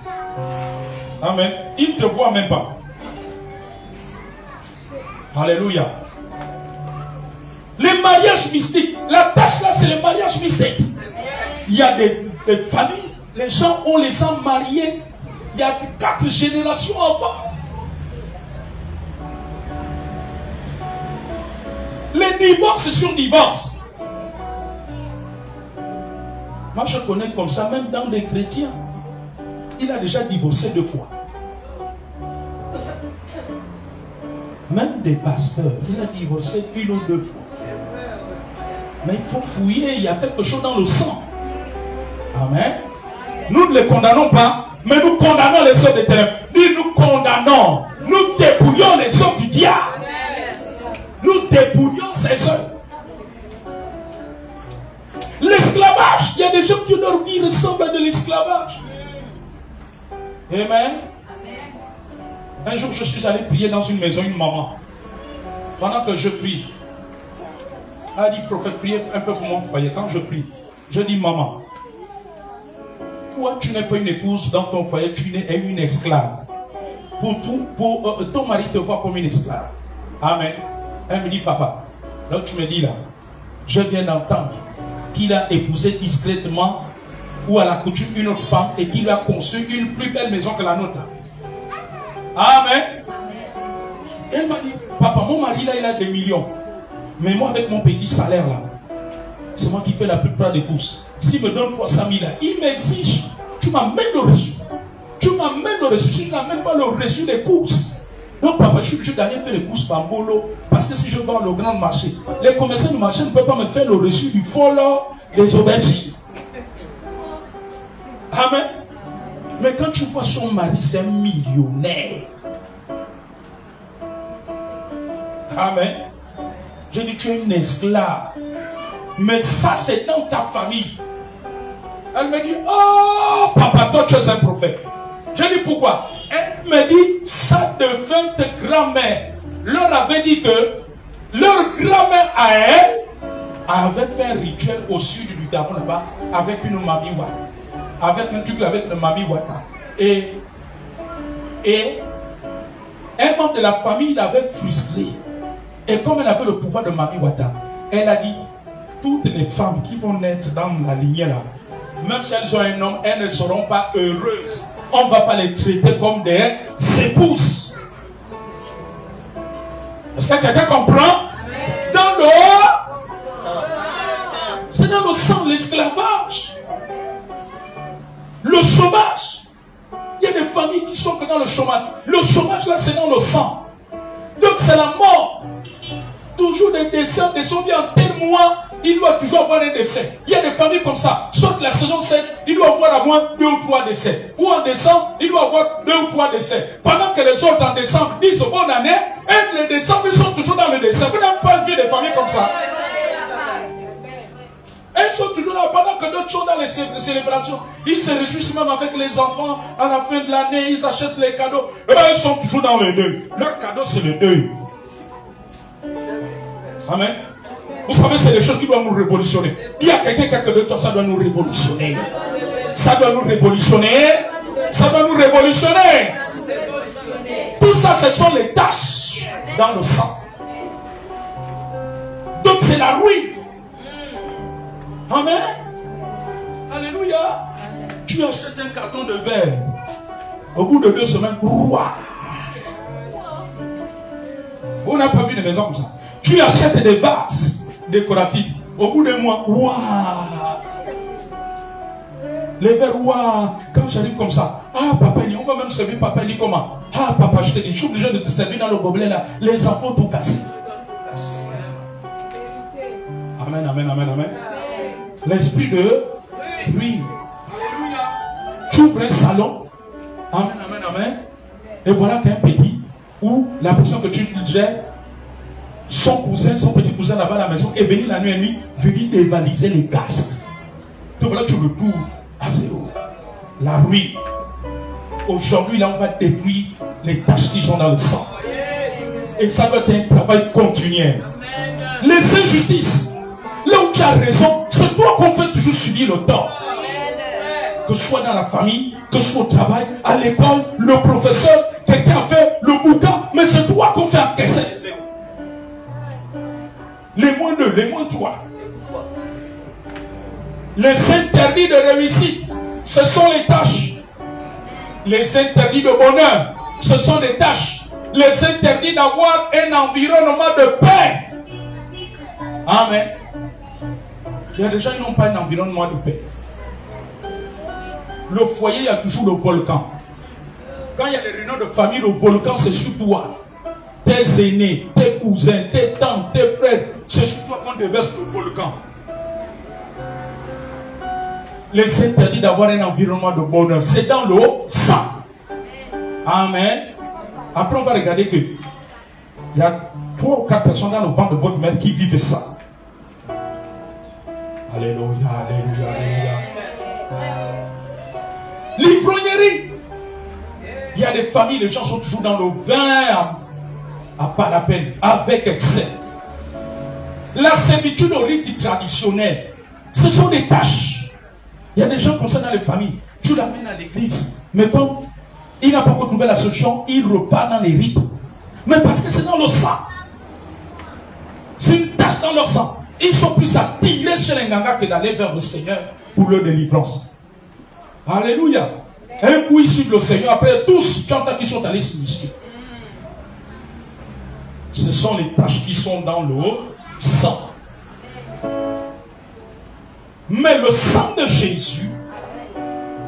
Amen. Ils ne te voient même pas. Alléluia. Les mariages mystiques. La tâche là, c'est le mariage mystique. Il y a des familles. Les gens, on les a mariés. Il y a 4 générations avant. Les divorces sur divorce. Moi, je connais comme ça, même dans les chrétiens. Il a déjà divorcé 2 fois. Même des pasteurs, il a divorcé 1 ou 2 fois. Mais il faut fouiller, il y a quelque chose dans le sang. Amen. Nous ne les condamnons pas, mais nous condamnons les œuvres des ténèbres. Nous condamnons, nous dépouillons les œuvres du diable. Nous dépouillons ces œuvres. L'esclavage, il y a des gens qui leur vie ressemble à de l'esclavage. Amen. Un jour, je suis allé prier dans une maison, une maman. Pendant que je prie, elle a dit, prophète, priez un peu pour mon foyer. Quand je prie, je dis, maman, toi, tu n'es pas une épouse dans ton foyer, tu es une esclave. Ton mari te voit comme une esclave. Amen. Elle me dit, papa, là tu me dis là, je viens d'entendre qu'il a épousé discrètement ou à la coutume une autre femme et qu'il lui a conçu une plus belle maison que la nôtre. Amen. Elle m'a dit, papa, mon mari là, il a des millions. Mais moi, avec mon petit salaire là, c'est moi qui fais la plupart des courses. S'il me donne 300 000 là, il m'exige, tu m'amènes le reçu. Tu m'amènes le reçu. Si je n'amène pas le reçu des courses. Donc, papa, je suis obligé d'aller faire les courses par boulot. Parce que si je vends le grand marché, les commerçants du marché ne peuvent pas me faire le reçu du follow des aubergines. Amen. Mais quand tu vois son mari, c'est un millionnaire. Amen. Je dis, tu es une esclave. Mais ça, c'est dans ta famille. Elle me dit, oh, papa, toi, tu es un prophète. Je dis, pourquoi? Elle me dit, sa défunte grand-mère leur avait dit que leur grand-mère à elle avait fait un rituel au sud du Gabon là-bas avec une Mami Wata. Avec un truc avec une Mami Wata. Et un membre de la famille l'avait frustré. Et comme elle avait le pouvoir de Mami Wata, elle a dit, toutes les femmes qui vont naître dans la lignée là, même si elles ont un homme, elles ne seront pas heureuses. On ne va pas les traiter comme des épouses. Est-ce que quelqu'un comprend? Dans le c'est dans le sang, l'esclavage. Le chômage. Il y a des familles qui sont que dans le chômage. Le chômage là, c'est dans le sang. Donc c'est la mort. Toujours des décès, bien en tel mois, il doit toujours avoir un décès. Il y a des familles comme ça. Soit la saison sèche, il doit avoir au moins 2 ou 3 décès. Ou en décembre, il doit avoir 2 ou 3 décès. Pendant que les autres en décembre disent bonne année, et les décembre, ils sont toujours dans le décès. Vous n'avez pas vu des familles comme ça? Elles sont toujours là, pendant que d'autres sont dans les célébrations. Ils se réjouissent même avec les enfants. À la fin de l'année, ils achètent les cadeaux. Et bien, ils sont toujours dans le deuil. Leur cadeau, c'est le deuil. Amen. Vous savez, c'est les choses qui doivent nous révolutionner. Il y a quelqu'un de toi, ça doit nous révolutionner. Ça doit nous révolutionner. Ça doit nous révolutionner. Tout ça, ce sont les taches dans le sang. Donc, c'est la ruine. Amen. Alléluia. Tu achètes un carton de verre. Au bout de 2 semaines, roi. On n'a pas vu de maison comme ça. Tu achètes des vases décoratifs. Au bout de mois, waouh! Les verres, waouh! Quand j'arrive comme ça, ah papa, on va même servir papa, il dit comment? Ah papa, je te dis, je suis obligé de te servir dans le gobelet là. Les enfants tout cassés. Amen, amen, amen, amen. L'esprit de ruine. Alléluia. Tu ouvres un salon. Amen, amen, amen. Et voilà qu'un petit, où la personne que tu gères, son cousin, son petit cousin là-bas à la maison est venu la nuit et nuit venir dévaliser les gaz. Donc voilà, tu retournes à zéro. La ruine. Aujourd'hui, là, on va détruire les taches qui sont dans le sang. Et ça doit être un travail continuel. Les injustices, là où tu as raison, c'est toi qu'on fait toujours subir le temps. Que ce soit dans la famille, que ce soit au travail, à l'école, le professeur, quelqu'un a fait le bouquin, mais c'est toi qu'on fait encaisser les zéros. Les moins 2, les moins 3. Les interdits de réussite, ce sont les tâches. Les interdits de bonheur, ce sont les tâches. Les interdits d'avoir un environnement de paix. Amen. Il y a des gens qui n'ont pas un environnement de paix. Le foyer, il y a toujours le volcan. Quand il y a des réunions de famille, le volcan, c'est sur toi. Tes aînés, tes cousins, tes tantes, tes frères, c'est sur toi qu'on déverse le volcan. Les interdits d'avoir un environnement de bonheur, c'est dans le sang. Amen. Après, on va regarder que il y a 3 ou 4 personnes dans le ventre de votre mère qui vivent ça. Alléluia, alléluia, alléluia. L'ivrognerie. Il y a des familles, les gens sont toujours dans le vin à pas la peine, avec excès. La servitude au rite traditionnel, ce sont des tâches. Il y a des gens comme ça dans les familles. Tu l'amènes à l'église, mais comme il n'a pas trouvé la solution, il repart dans les rites. Mais parce que c'est dans le sang. C'est une tâche dans leur sang. Ils sont plus attirés chez les gangas que d'aller vers le Seigneur pour leur délivrance. Alléluia. Un coup ils suivent le Seigneur, après tous, tu entends qu'ils sont allés s'initier. Ce sont les tâches qui sont dans le sang. Mais le sang de Jésus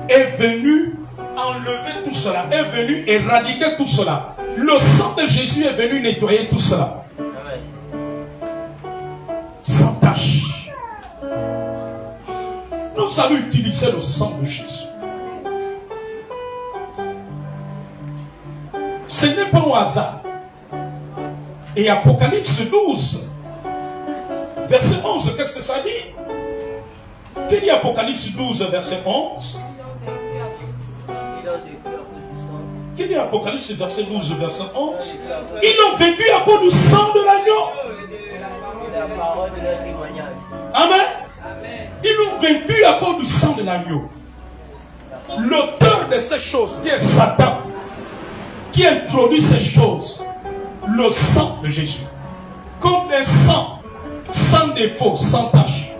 est venu enlever tout cela, est venu éradiquer tout cela. Le sang de Jésus est venu nettoyer tout cela. Sans tâche. Nous allons utiliser le sang de Jésus. Ce n'est pas au hasard. Et Apocalypse 12, verset 11, qu'est-ce que ça dit? Quel dit Apocalypse 12, verset 11? Quel dit Apocalypse verset 12, verset 11? Ils l'ont vaincu à cause du sang de l'agneau. Amen. Ils l'ont vaincu à cause du sang de l'agneau. L'auteur de ces choses, qui est Satan, qui introduit ces choses, le sang de Jésus, comme un sang, sans défaut, sans tache.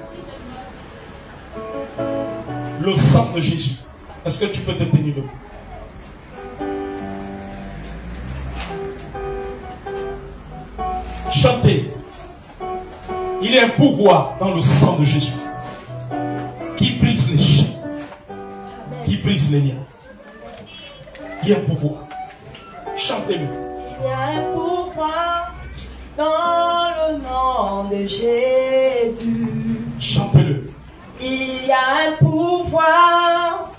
Le sang de Jésus. Est-ce que tu peux te tenir debout? Chantez. Il y a un pouvoir dans le sang de Jésus qui brise les chaînes, qui brise les liens. Il y a un pouvoir. Chantez-le. Il y a un pouvoir dans le nom de Jésus. Chantez-le. Il y a un pouvoir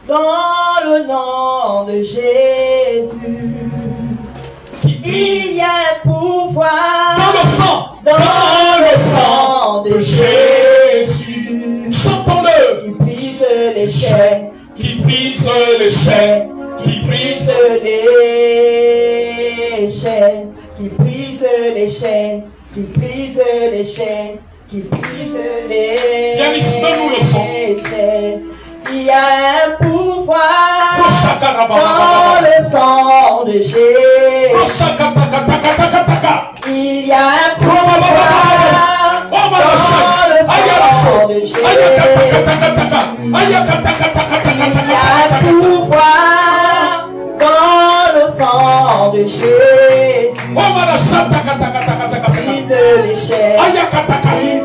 dans le nom de Jésus. Il y a un pouvoir dans le sang, de Jésus. Chantons-le. Qui brise les chaînes, qui brise les chaînes, qui brise les chaînes, qui brise les chaînes, qui brise les chaînes, qui brise les chaînes. Il y a un pouvoir dans le sang de Jésus. Il y a un pouvoir dans le sang de Jésus. Il y a un pouvoir dans le sang de Jésus. Brise les chaînes, brise les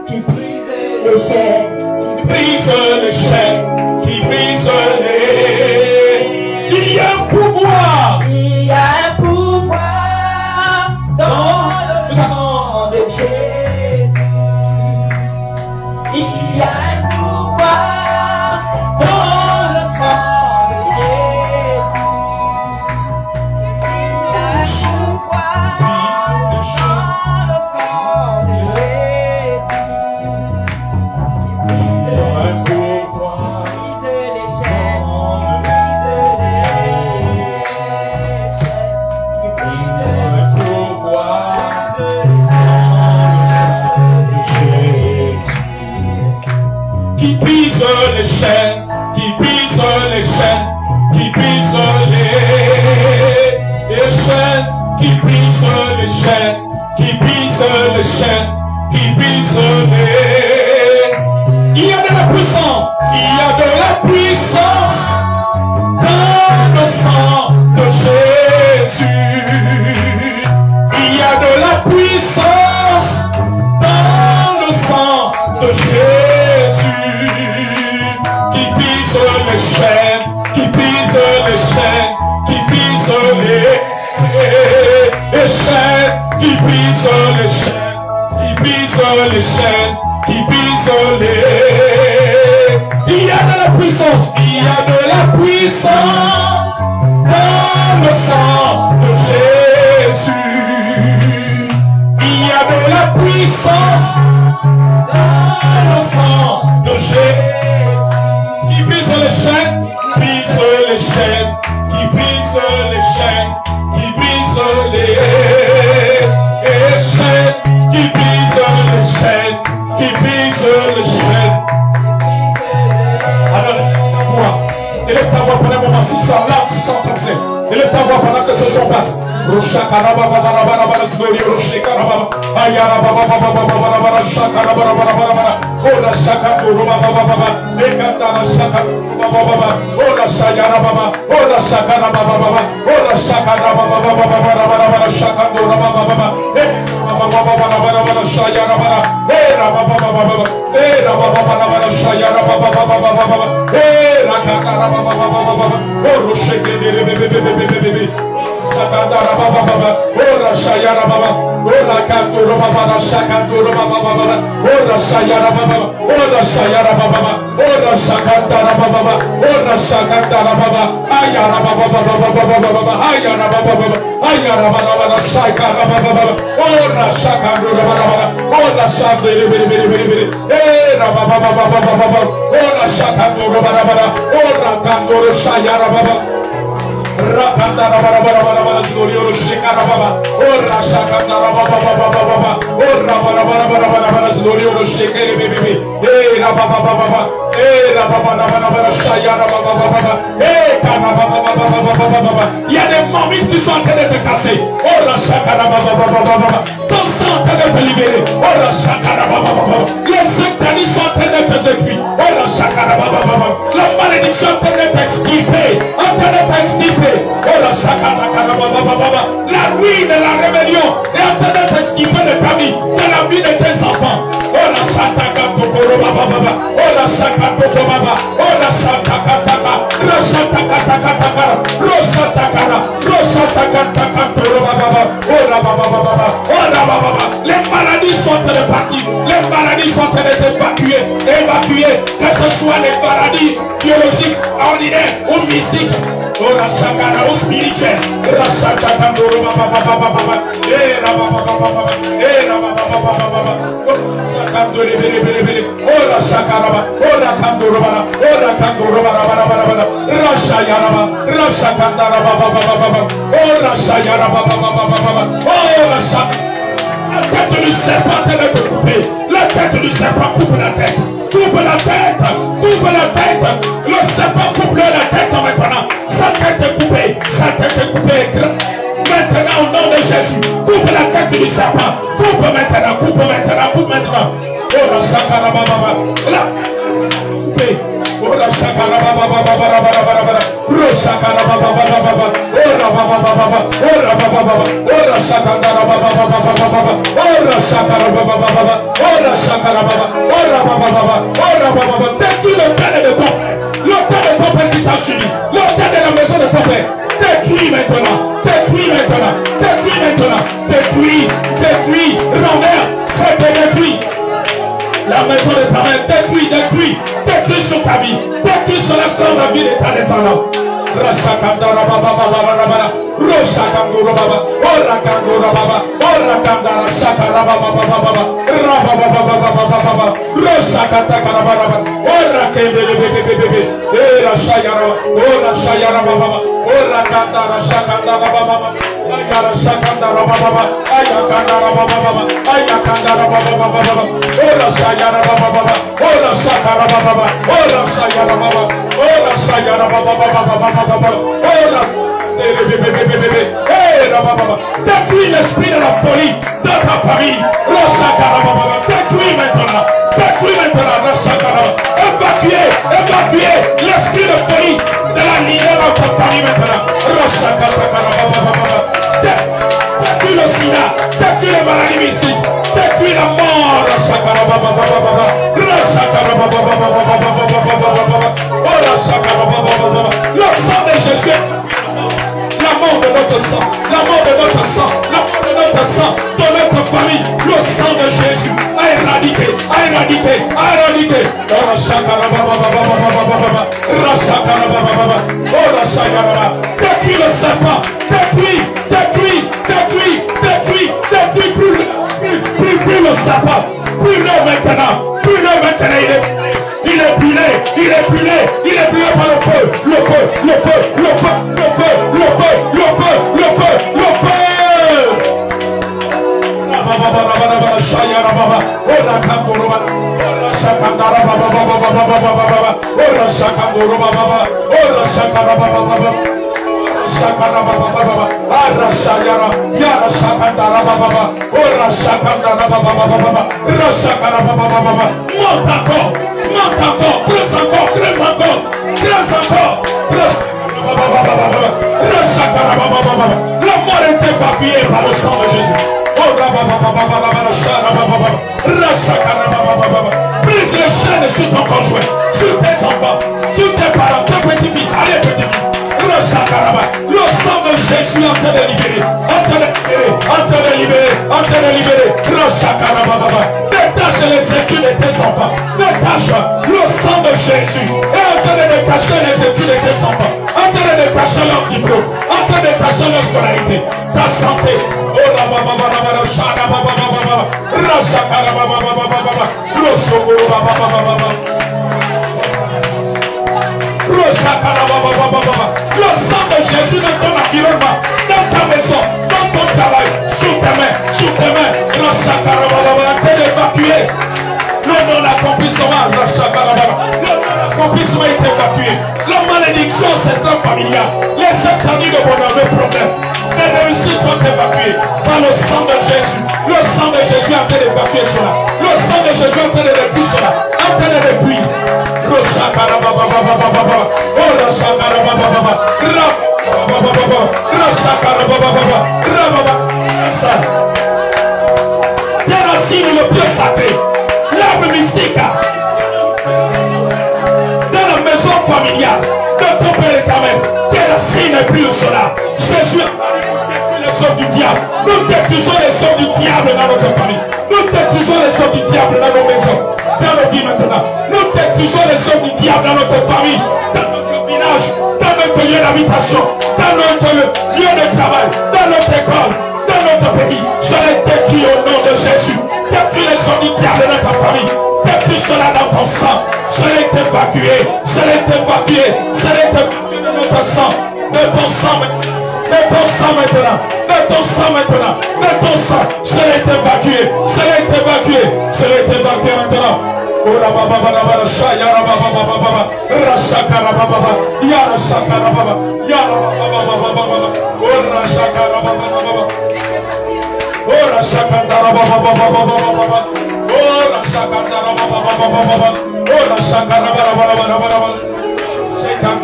qui brise les chaînes, qui brise les chaînes, qui brise les... Il y a un pouvoir. Il y a un pouvoir dans le sang de Jésus. Il y a un pouvoir dans les chaînes, qui brise les chaînes, qui brise les chaînes, qui brise les chaînes, qui brise les chaînes, qui brise les... Il y a de la puissance, il y a de la puissance dans le sang de Jésus. Il y a de la puissance dans le sang de Jésus, qui brise les chaînes, qui brise les chaînes, qui brise les chaînes, qui brise les chaînes, qui brise les chaînes, qui brise les... Il y a de la puissance, il y a de la puissance dans le sang de Jésus. Il y a de la puissance dans le sang de Jésus. Qui brise les chaînes, qui brise les chaînes, qui brise les chaînes, qui brise les chaînes, qui brise les chaînes, qui brise les chaînes. Alors, élève ta voix pendant un moment, 600 langues, 600 français. Élève ta voix pendant que ce son passe. Rakandara bara bara bara bara gloriolo shekara baba ora shakandara baba baba baba ora bara bara bara bara bara gloriolo shekere bebe ra baba baba ra baba bara bara shayara baba baba kana baba baba baba baba. Il y a des mamies qui sont en train de te casser. Ora shakara baba baba baba. Ton sang est en train de te libérer. Ora shakara baba baba. Les sataniques sont en train de te détruire. Ora shakara baba baba. La malédiction est en train de t'extirper. En train de t'extirper. Ora shakara baba baba. La ruine et la rébellion est en train de t'extirper de ta vie, de la vie de tes enfants. Ora shakara baba baba. Ora shakara baba. Ora shakara baba. Les maladies sont en train de partir. Les maladies sont en train d'être évacuées. Que ce soit les maladies biologiques, ordinaires ou mystiques. Ora shakara ou spirituel. Ora shakara baba. Ora shakara. Ora kandoro baba. Ora kandoro baba. Rasha yaraba. Rasha kandara baba. Ora shayara baba. Ora shakara. La tête du serpent est de te couper. La tête du serpent coupe la tête. Coupe la tête. Coupe la tête. Le serpent coupe la tête maintenant. Sa tête est coupée. Sa tête est coupée. Maintenant au nom de Jésus. Coupe la tête du serpent. Coupe maintenant. Coupe maintenant. Coupe maintenant. Oh la shakara baba. La coupée. Oh la shakara baba. Roshakara baba. Ora baba. Ora baba. Ora shakara baba. Ora shakara baba. Ora shakara baba. Ora baba. Détruis l'autel de ton père. L'autel de ton père qui t'a suivi. L'autel de la maison de ton père. Détruis maintenant. Détruis. Renverse. C'est détruit. La maison de ta mère. Détruis sur ta vie. Détruis sur la vie de ta descendance. Rashakandara baba. Roshakandura baba. Ora kandura baba. Ora kandara shakara baba. Rababa. Roshakatara baba. Ora kende bebe. Era shayara. Ora shayara baba. Ora Kandara Shakandara Baba, Ayara Shakandara Baba, Ayakandara Baba, Ayakandara Baba, Ora Shayara Baba, Ora Shakara Baba, Ora Shayara Baba, Ora Shayara Baba, Ora détruis l'esprit de la folie dans ta famille. Détruis maintenant. Évacuez l'esprit de folie de la lignée dans ta famille maintenant. Détruis le sida, détruis les maladies mystiques, détruis la mort. Le sang de Jésus. L'amour de notre sang, l'amour de notre sang, l'amour de notre sang, de notre famille, le sang de Jésus a éradiqué. Détruis le serpent, plus le serpent, plus le maintenant, il est brûlé par le feu. La mort est évacuée par le sang de Jésus. Brise les chaînes sur ton conjoint, sur tes enfants, sur tes parents, tes petits-fils, allez petits-fils. Le sang de Jésus est en train de libérer, Détache les études de tes enfants. Détache le sang de Jésus est en train de détacher les études de tes enfants, en train de détacher leur diplôme, en train de détacher leur scolarité, ta santé. Le sang de Jésus dans ton environnement, dans ta maison, dans ton travail, sous tes mains, d'évacuer le non-accomplissement, l'accomplissement est évacué, la malédiction c'est familiale, les interdits de bonheur, le problème, les réussites sont évacuées par le sang de Jésus. Le sang de Jésus a été évacué cela, le sang de Jésus a été évacué cela, a été évacué. Des racines le pied sacré, l'arbre mystique dans la maison familiale de ton père et ta mère, des racines et plus cela. Jésus a détruit les œuvres du diable. Nous détruisons les œuvres du diable dans notre famille. Nous détruisons les œuvres du diable dans nos maisons, dans nos vies maintenant. Nous détruisons les œuvres du diable dans notre famille, dans notre village, dans notre lieu d'habitation, dans notre lieu de travail, dans notre école, dans notre pays. Je les détruis au nom de Jésus. Détruis les œuvres du diable dans ta famille. Détruis cela dans ton sang. Je l'ai évacué. Je l'ai évacué. Je l'ai évacué de notre sang. De ton sang maintenant. De ton sang maintenant. De ton sang maintenant. De ton sang. Je l'ai évacué. Je l'ai évacué. Je l'ai évacué maintenant. Ora baba baba baba shaya baba baba baba rashakara baba baba ya rashakara baba ya baba baba baba ora shakara baba baba ora shakara baba baba baba ora shakara baba baba baba ora shakara baba baba baba shaitan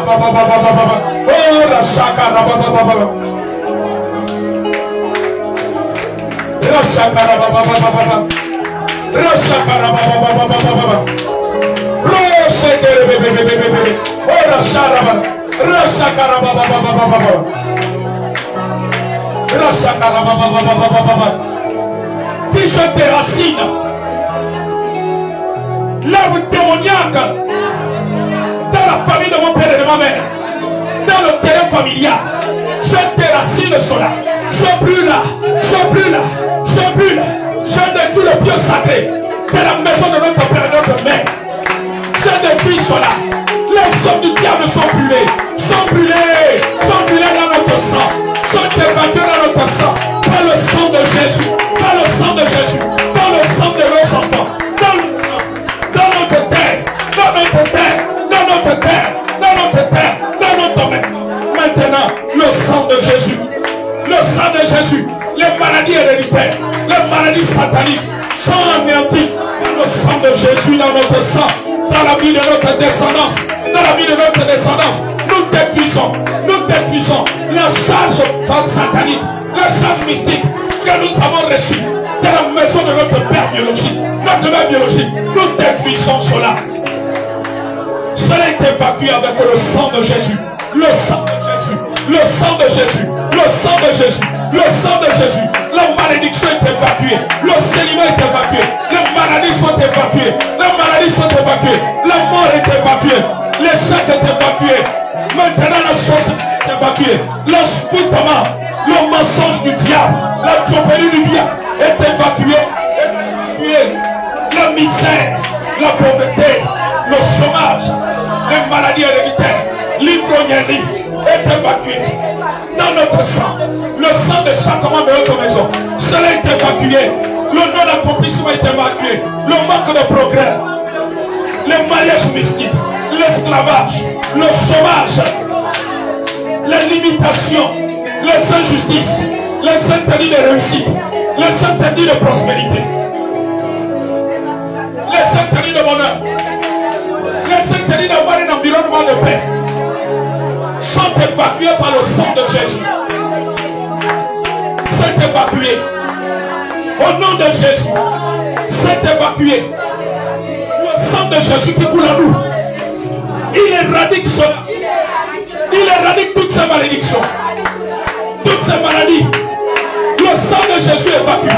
baba baba baba ora shakara baba baba rashakara baba baba Rashakara baba baba baba baba. Roshekere bebe bebe bebe. Ora sharaba. Rashakara baba baba baba baba. Rashakara baba baba baba baba. Si je déracine l'arbre démoniaque dans la famille de mon père et de ma mère, dans le terrain familial, je déracine cela. Je brûle là. Je brûle là. Je brûle là. Je détruis le pieu sacré de la maison de notre père et de notre mère. Je détruis cela. Les hommes du diable sont brûlés. Sont brûlés. sang de Jésus, les maladies héréditaires, les maladies sataniques sont anéanties par le sang de Jésus dans notre sang, dans la vie de notre descendance, dans la vie de notre descendance. Nous détruisons la charge satanique, la charge mystique que nous avons reçue de la maison de notre père biologique, notre mère biologique. Nous détruisons cela. Cela est évacué avec le sang de Jésus. Le sang de Jésus. Le sang de Jésus. Le sang de Jésus. Le sang de Jésus. La malédiction est évacuée. Le célibat est évacué. Les maladies sont évacuées. Les maladies sont évacuées. La mort est évacuée. L'échec est évacué. Maintenant la chose est évacuée. L'enspoutement, le mensonge du diable, la tromperie du diable est évacué. La misère, la pauvreté, le chômage, les maladies héréditaires, l'ivrognerie est évacué dans notre sang. Le sang de chaque membre de notre maison, cela est évacué. Le non-accomplissement est évacué. Le manque de progrès, les mariages mystiques, l'esclavage, le chômage, les limitations, les injustices, les interdits de réussite, les interdits de prospérité, les interdits de bonheur, les interdits d'avoir un environnement de paix sont évacués par le sang de Jésus. C'est évacué. Au nom de Jésus, c'est évacué. Le sang de Jésus qui coule en nous, il éradique cela. Il éradique toutes ces malédictions, toutes ces maladies. Le sang de Jésus évacue.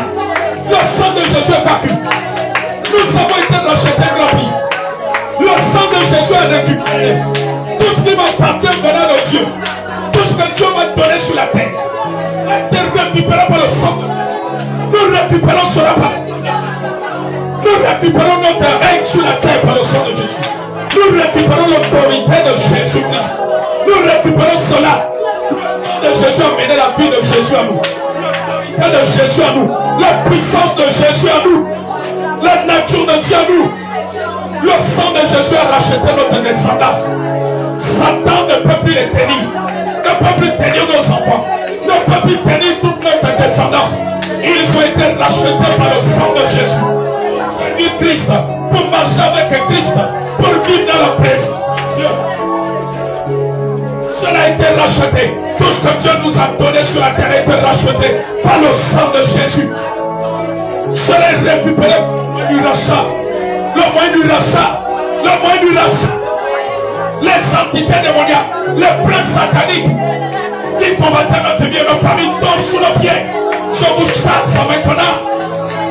Le sang de Jésus évacue. Nous avons été rachetés gratuits. Le sang de Jésus est récupéré. Tout ce qui m'appartient venant de Dieu, tout ce que Dieu m'a donné sur la terre, a été récupéré par le sang de Jésus. Nous récupérons cela par le sang de Jésus. Nous récupérons notre règne sur la terre par le sang de Jésus. Nous récupérons l'autorité de Jésus-Christ. Nous récupérons cela. Le sang de Jésus a mené la vie de Jésus à nous. L'autorité de Jésus à nous. La puissance de Jésus à nous. La nature de Dieu à nous. Le sang de Jésus a racheté notre descendance. Satan ne peut plus les tenir. Ne peut plus tenir nos enfants. Ne peut plus tenir toute notre descendance. Ils ont été rachetés par le sang de Jésus. Servir Christ, pour marcher avec Christ, pour vivre dans la présence de Dieu. Cela a été racheté. Tout ce que Dieu nous a donné sur la terre a été racheté par le sang de Jésus. Cela est récupéré du rachat. Le moyen du rachat. Le moyen du rachat. Les entités démoniaques, les princes sataniques qui combattaient notre vie et nos familles tombent sous nos pieds. Je vous chasse maintenant.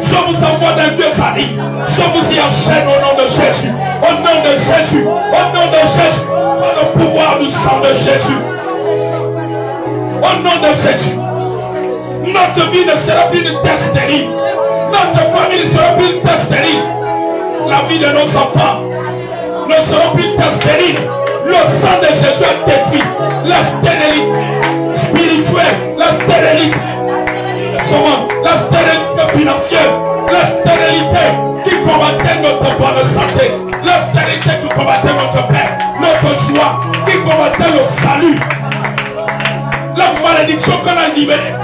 Je vous envoie dans Dieu amis. Je vous y enchaîne au nom de Jésus. Au nom de Jésus. Au nom de Jésus. Par le pouvoir du sang de Jésus. Au nom de Jésus. Notre vie ne sera plus une terre stérile. Notre famille ne sera plus une terre stérile. La vie de nos enfants ne sera plus une terre stérile. Le sang de Jésus a détruit la stérilité spirituelle, la stérilité, la stérilité financière, la stérilité qui combattait notre bonne santé, la stérilité qui combattait notre paix, notre joie, qui combattait le salut, la malédiction qu'on a libérée.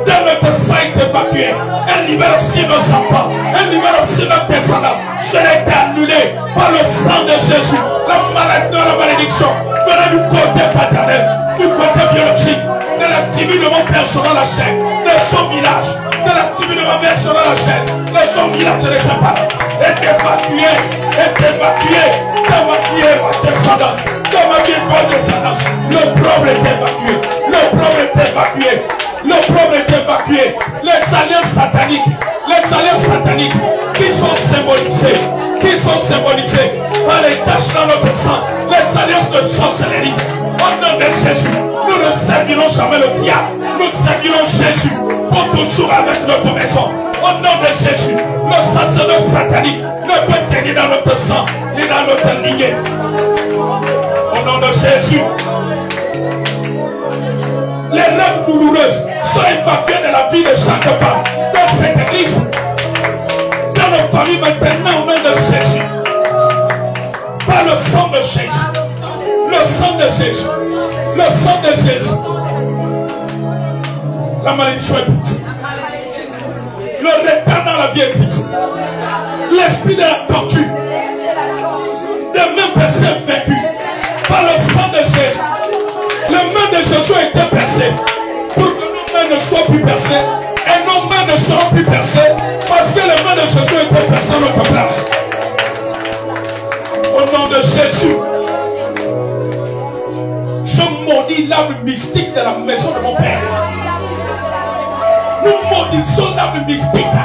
Dans notre sang est évacué. Elle libère aussi nos enfants. Elle libère aussi notre descendants. Cela est annulé par le sang de Jésus. La maladie, la malédiction venant du côté paternel, du côté biologique, de l'activement personnel à la chaîne, de son village, de l'activement personnel à la chaîne, de son village de sa part, est évacué, dans ma vie et ma descendance, dans ma vie et ma descendance. Le problème est évacué. Le problème est évacué. Le problème est évacué. Les alliances sataniques qui sont symbolisées par les taches dans notre sang, les alliances de sorcellerie. Au nom de Jésus, nous ne servirons jamais le diable. Nous servirons Jésus pour toujours avec notre maison. Au nom de Jésus, le sacerdoce satanique ne peut tenir dans notre sang ni dans notre lignée. Au nom de Jésus, les rêves douloureuses sont évacués de la vie de chaque femme dans cette église, dans nos familles maintenant au nom de Jésus. Par le sang de Jésus. Le sang de Jésus. Le sang de Jésus. La malédiction est brisée. Le retard dans la vie est brisé. L'esprit de la tortue, des mêmes personnes vaincues par le sang de Jésus. Les mains de Jésus ont été percées pour que nos mains ne soient plus percées. Et nos mains ne seront plus percées parce que les mains de Jésus ont été percées à notre place. Au nom de Jésus, je maudis l'âme mystique de la maison de mon Père. Nous maudissons l'âme mystique de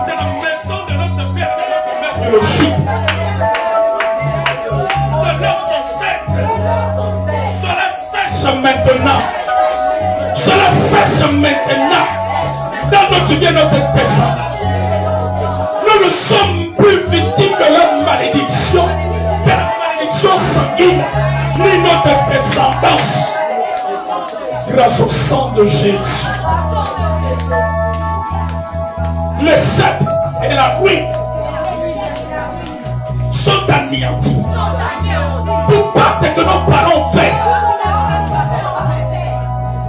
la maison de notre Père, de le chute, de leurs ancêtres. Cela sèche maintenant. Cela sèche maintenant dans notre vie et notre descendance. Nous ne sommes plus victimes de la malédiction sanguine, ni notre descendance. Grâce au sang de Jésus, l'échec et la ruine sont anéantis. Tout pacte que nos parents ont fait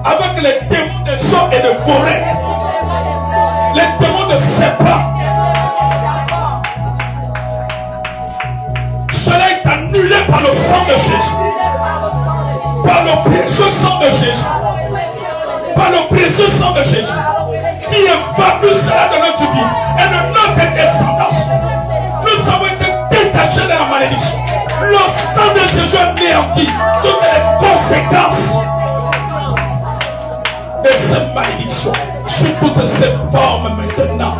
avec les démons de sang et de forêt, les démons de serpents, cela est annulé par le sang de Jésus, par le précieux sang de Jésus, par le précieux sang de Jésus, qui évacue cela de notre vie et de notre descendance. Nous avons été détachés de la malédiction. Le sang de Jésus anéantit toutes les conséquences de cette malédiction sur toutes ces formes maintenant.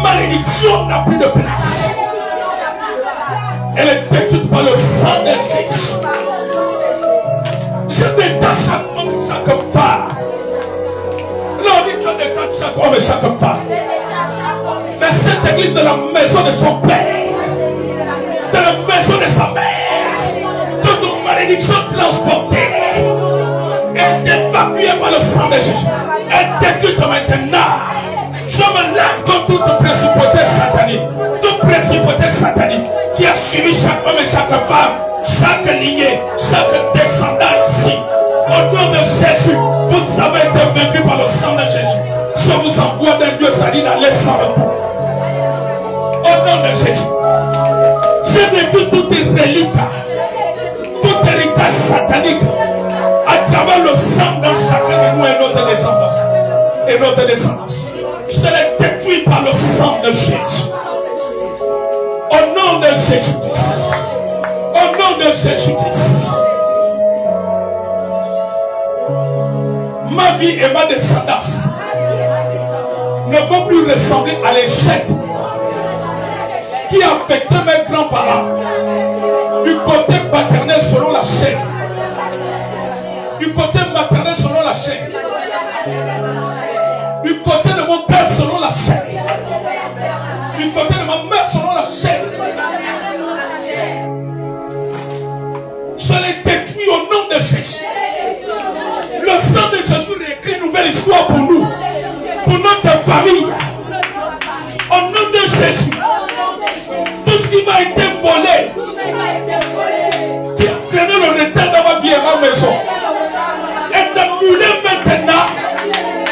Malédiction n'a plus de place. Elle est détruite par le sang de Jésus. Je détache chaque homme, chaque femme. L'on dit que je détache chaque homme et chaque femme. Mais cette église de la maison de son père, de la maison de sa mère, toute malédiction transportée est évacuée par le sang de Jésus. Est détruite maintenant. Je me lève contre toute principauté satanique, toute principauté satanique qui a suivi chaque homme et chaque femme, chaque lignée, chaque descendant ici. Au nom de Jésus, vous avez été vaincus par le sang de Jésus. Je vous envoie d'un Dieu sali d'aller sans repos. Au nom de Jésus, j'ai détruit toute relique, tout héritage satanique à travers le sang dans chacun de nous et notre descendance. Et notre descendance. Je l'ai détruit par le sang de Jésus. Au nom de Jésus-Christ. Au nom de Jésus-Christ. Ma vie et ma descendance ne vont plus ressembler à l'échec qui affectait mes grands-parents. Du côté paternel selon la chair. Du côté maternel selon la chair. Du côté de mon père selon la chair. Du côté de ma mère selon la chair. Je l'ai détruit au nom de Jésus. Le sang de Jésus réécrit une nouvelle histoire pour nous, pour notre famille. Au nom de Jésus, tout ce qui m'a été volé, qui a traîné le retard dans ma vie et ma maison, est annulé maintenant.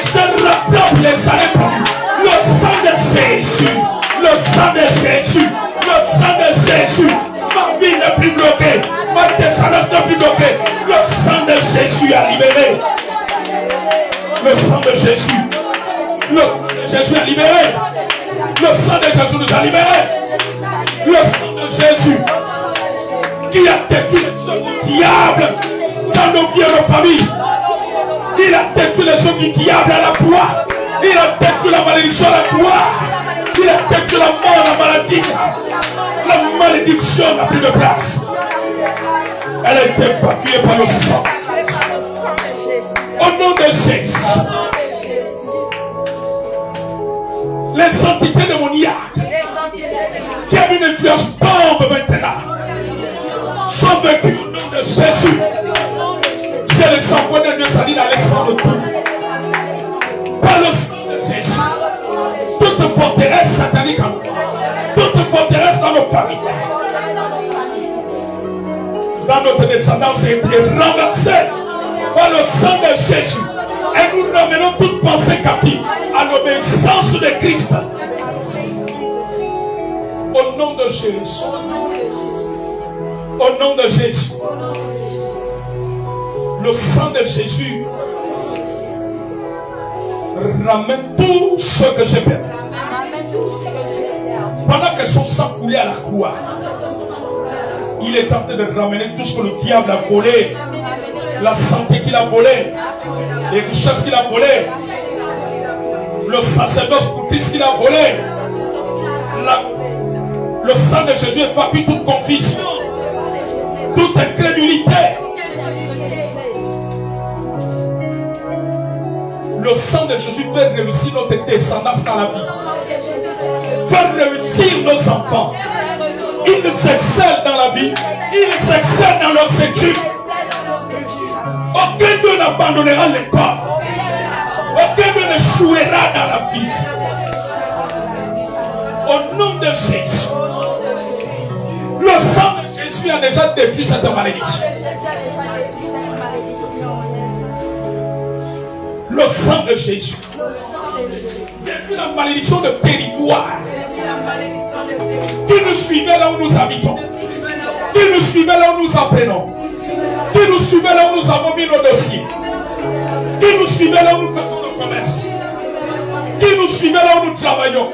Je rattrape les années perdues. Le sang de Jésus, le sang de Jésus, le sang de Jésus. Ma vie n'est plus bloquée, ma descendance n'est plus bloquée. Le sang de Jésus a libéré. Le sang de Jésus. Le sang de Jésus a libéré. Le sang de Jésus nous a libérés. Le sang de Jésus qui a détruit les œuvres du diable dans nos vies et nos familles. Il a détruit les œuvres du diable à la croix. Il a détruit la malédiction à la croix. Il a détruit la mort, la maladie. La malédiction n'a plus de place. Elle a été évacuée par le sang. Au nom de Jésus. Les entités démoniaques qui ont une influence bombe maintenant sont vaincues au nom de Jésus. Je les envoie de Dieu sali dans les sangs de tout. Par le sang de Jésus. Toute forteresse satanique en nous. Toute forteresse dans nos familles. Dans notre descendance est renversée. Oh Par le sang de Jésus. Et nous ramenons toute pensée captive à l'obéissance de Christ. Au nom de Jésus. Au nom de Jésus. Le sang de Jésus ramène tout ce que j'ai perdu. Pendant que son sang coulait à la croix, il est en train de ramener tout ce que le diable a volé. La santé qu'il a volée, les richesses qu'il a volées, le sacerdoce pour Christ qu'il a volé. Le sang de Jésus évacue toute confusion, toute incrédulité. Le sang de Jésus fait réussir notre descendance dans la vie. Fait réussir nos enfants. Ils excellent dans la vie. Ils excellent dans leurs études. Aucun Dieu n'abandonnera l'école. Aucun Dieu n'échouera dans la vie. Au nom de Jésus. Le sang de Jésus a déjà détruit cette malédiction. Le sang de Jésus détruit la malédiction de territoire qui nous suivait là où nous habitons, qui nous suivait là où nous apprenons, qui nous suivait là où nous avons mis nos dossiers, qui nous suivait là où nous faisons nos commerces, qui nous suivait là où nous travaillons.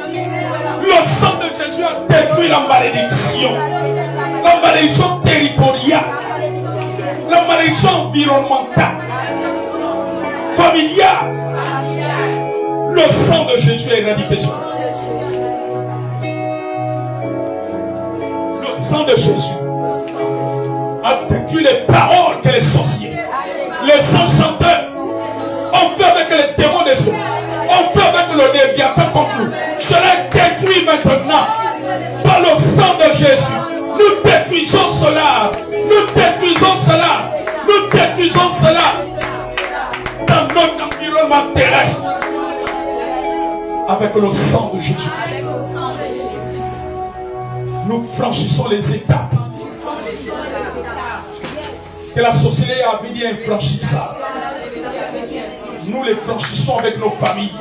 Le sang de Jésus a détruit la malédiction territoriale, la malédiction environnementale, familiale. Le sang de Jésus a éradiqué ça. Le sang de Jésus a détruit les paroles que les sorciers, les enchanteurs ont fait avec les démons des eaux, ont fait avec le déviateur contre nous. Cela est détruit maintenant par le sang de Jésus. Nous détruisons cela. Nous détruisons cela. Nous détruisons cela dans notre environnement terrestre avec le sang de Jésus-Christ. Nous franchissons les étapes que la sorcellerie a dit infranchissable. Nous les franchissons avec nos familles.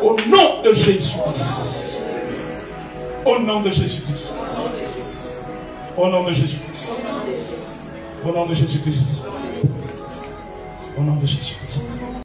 Au nom de Jésus-Christ. Au nom de Jésus-Christ. Au nom de Jésus-Christ. Au nom de Jésus-Christ. Au nom de Jésus-Christ.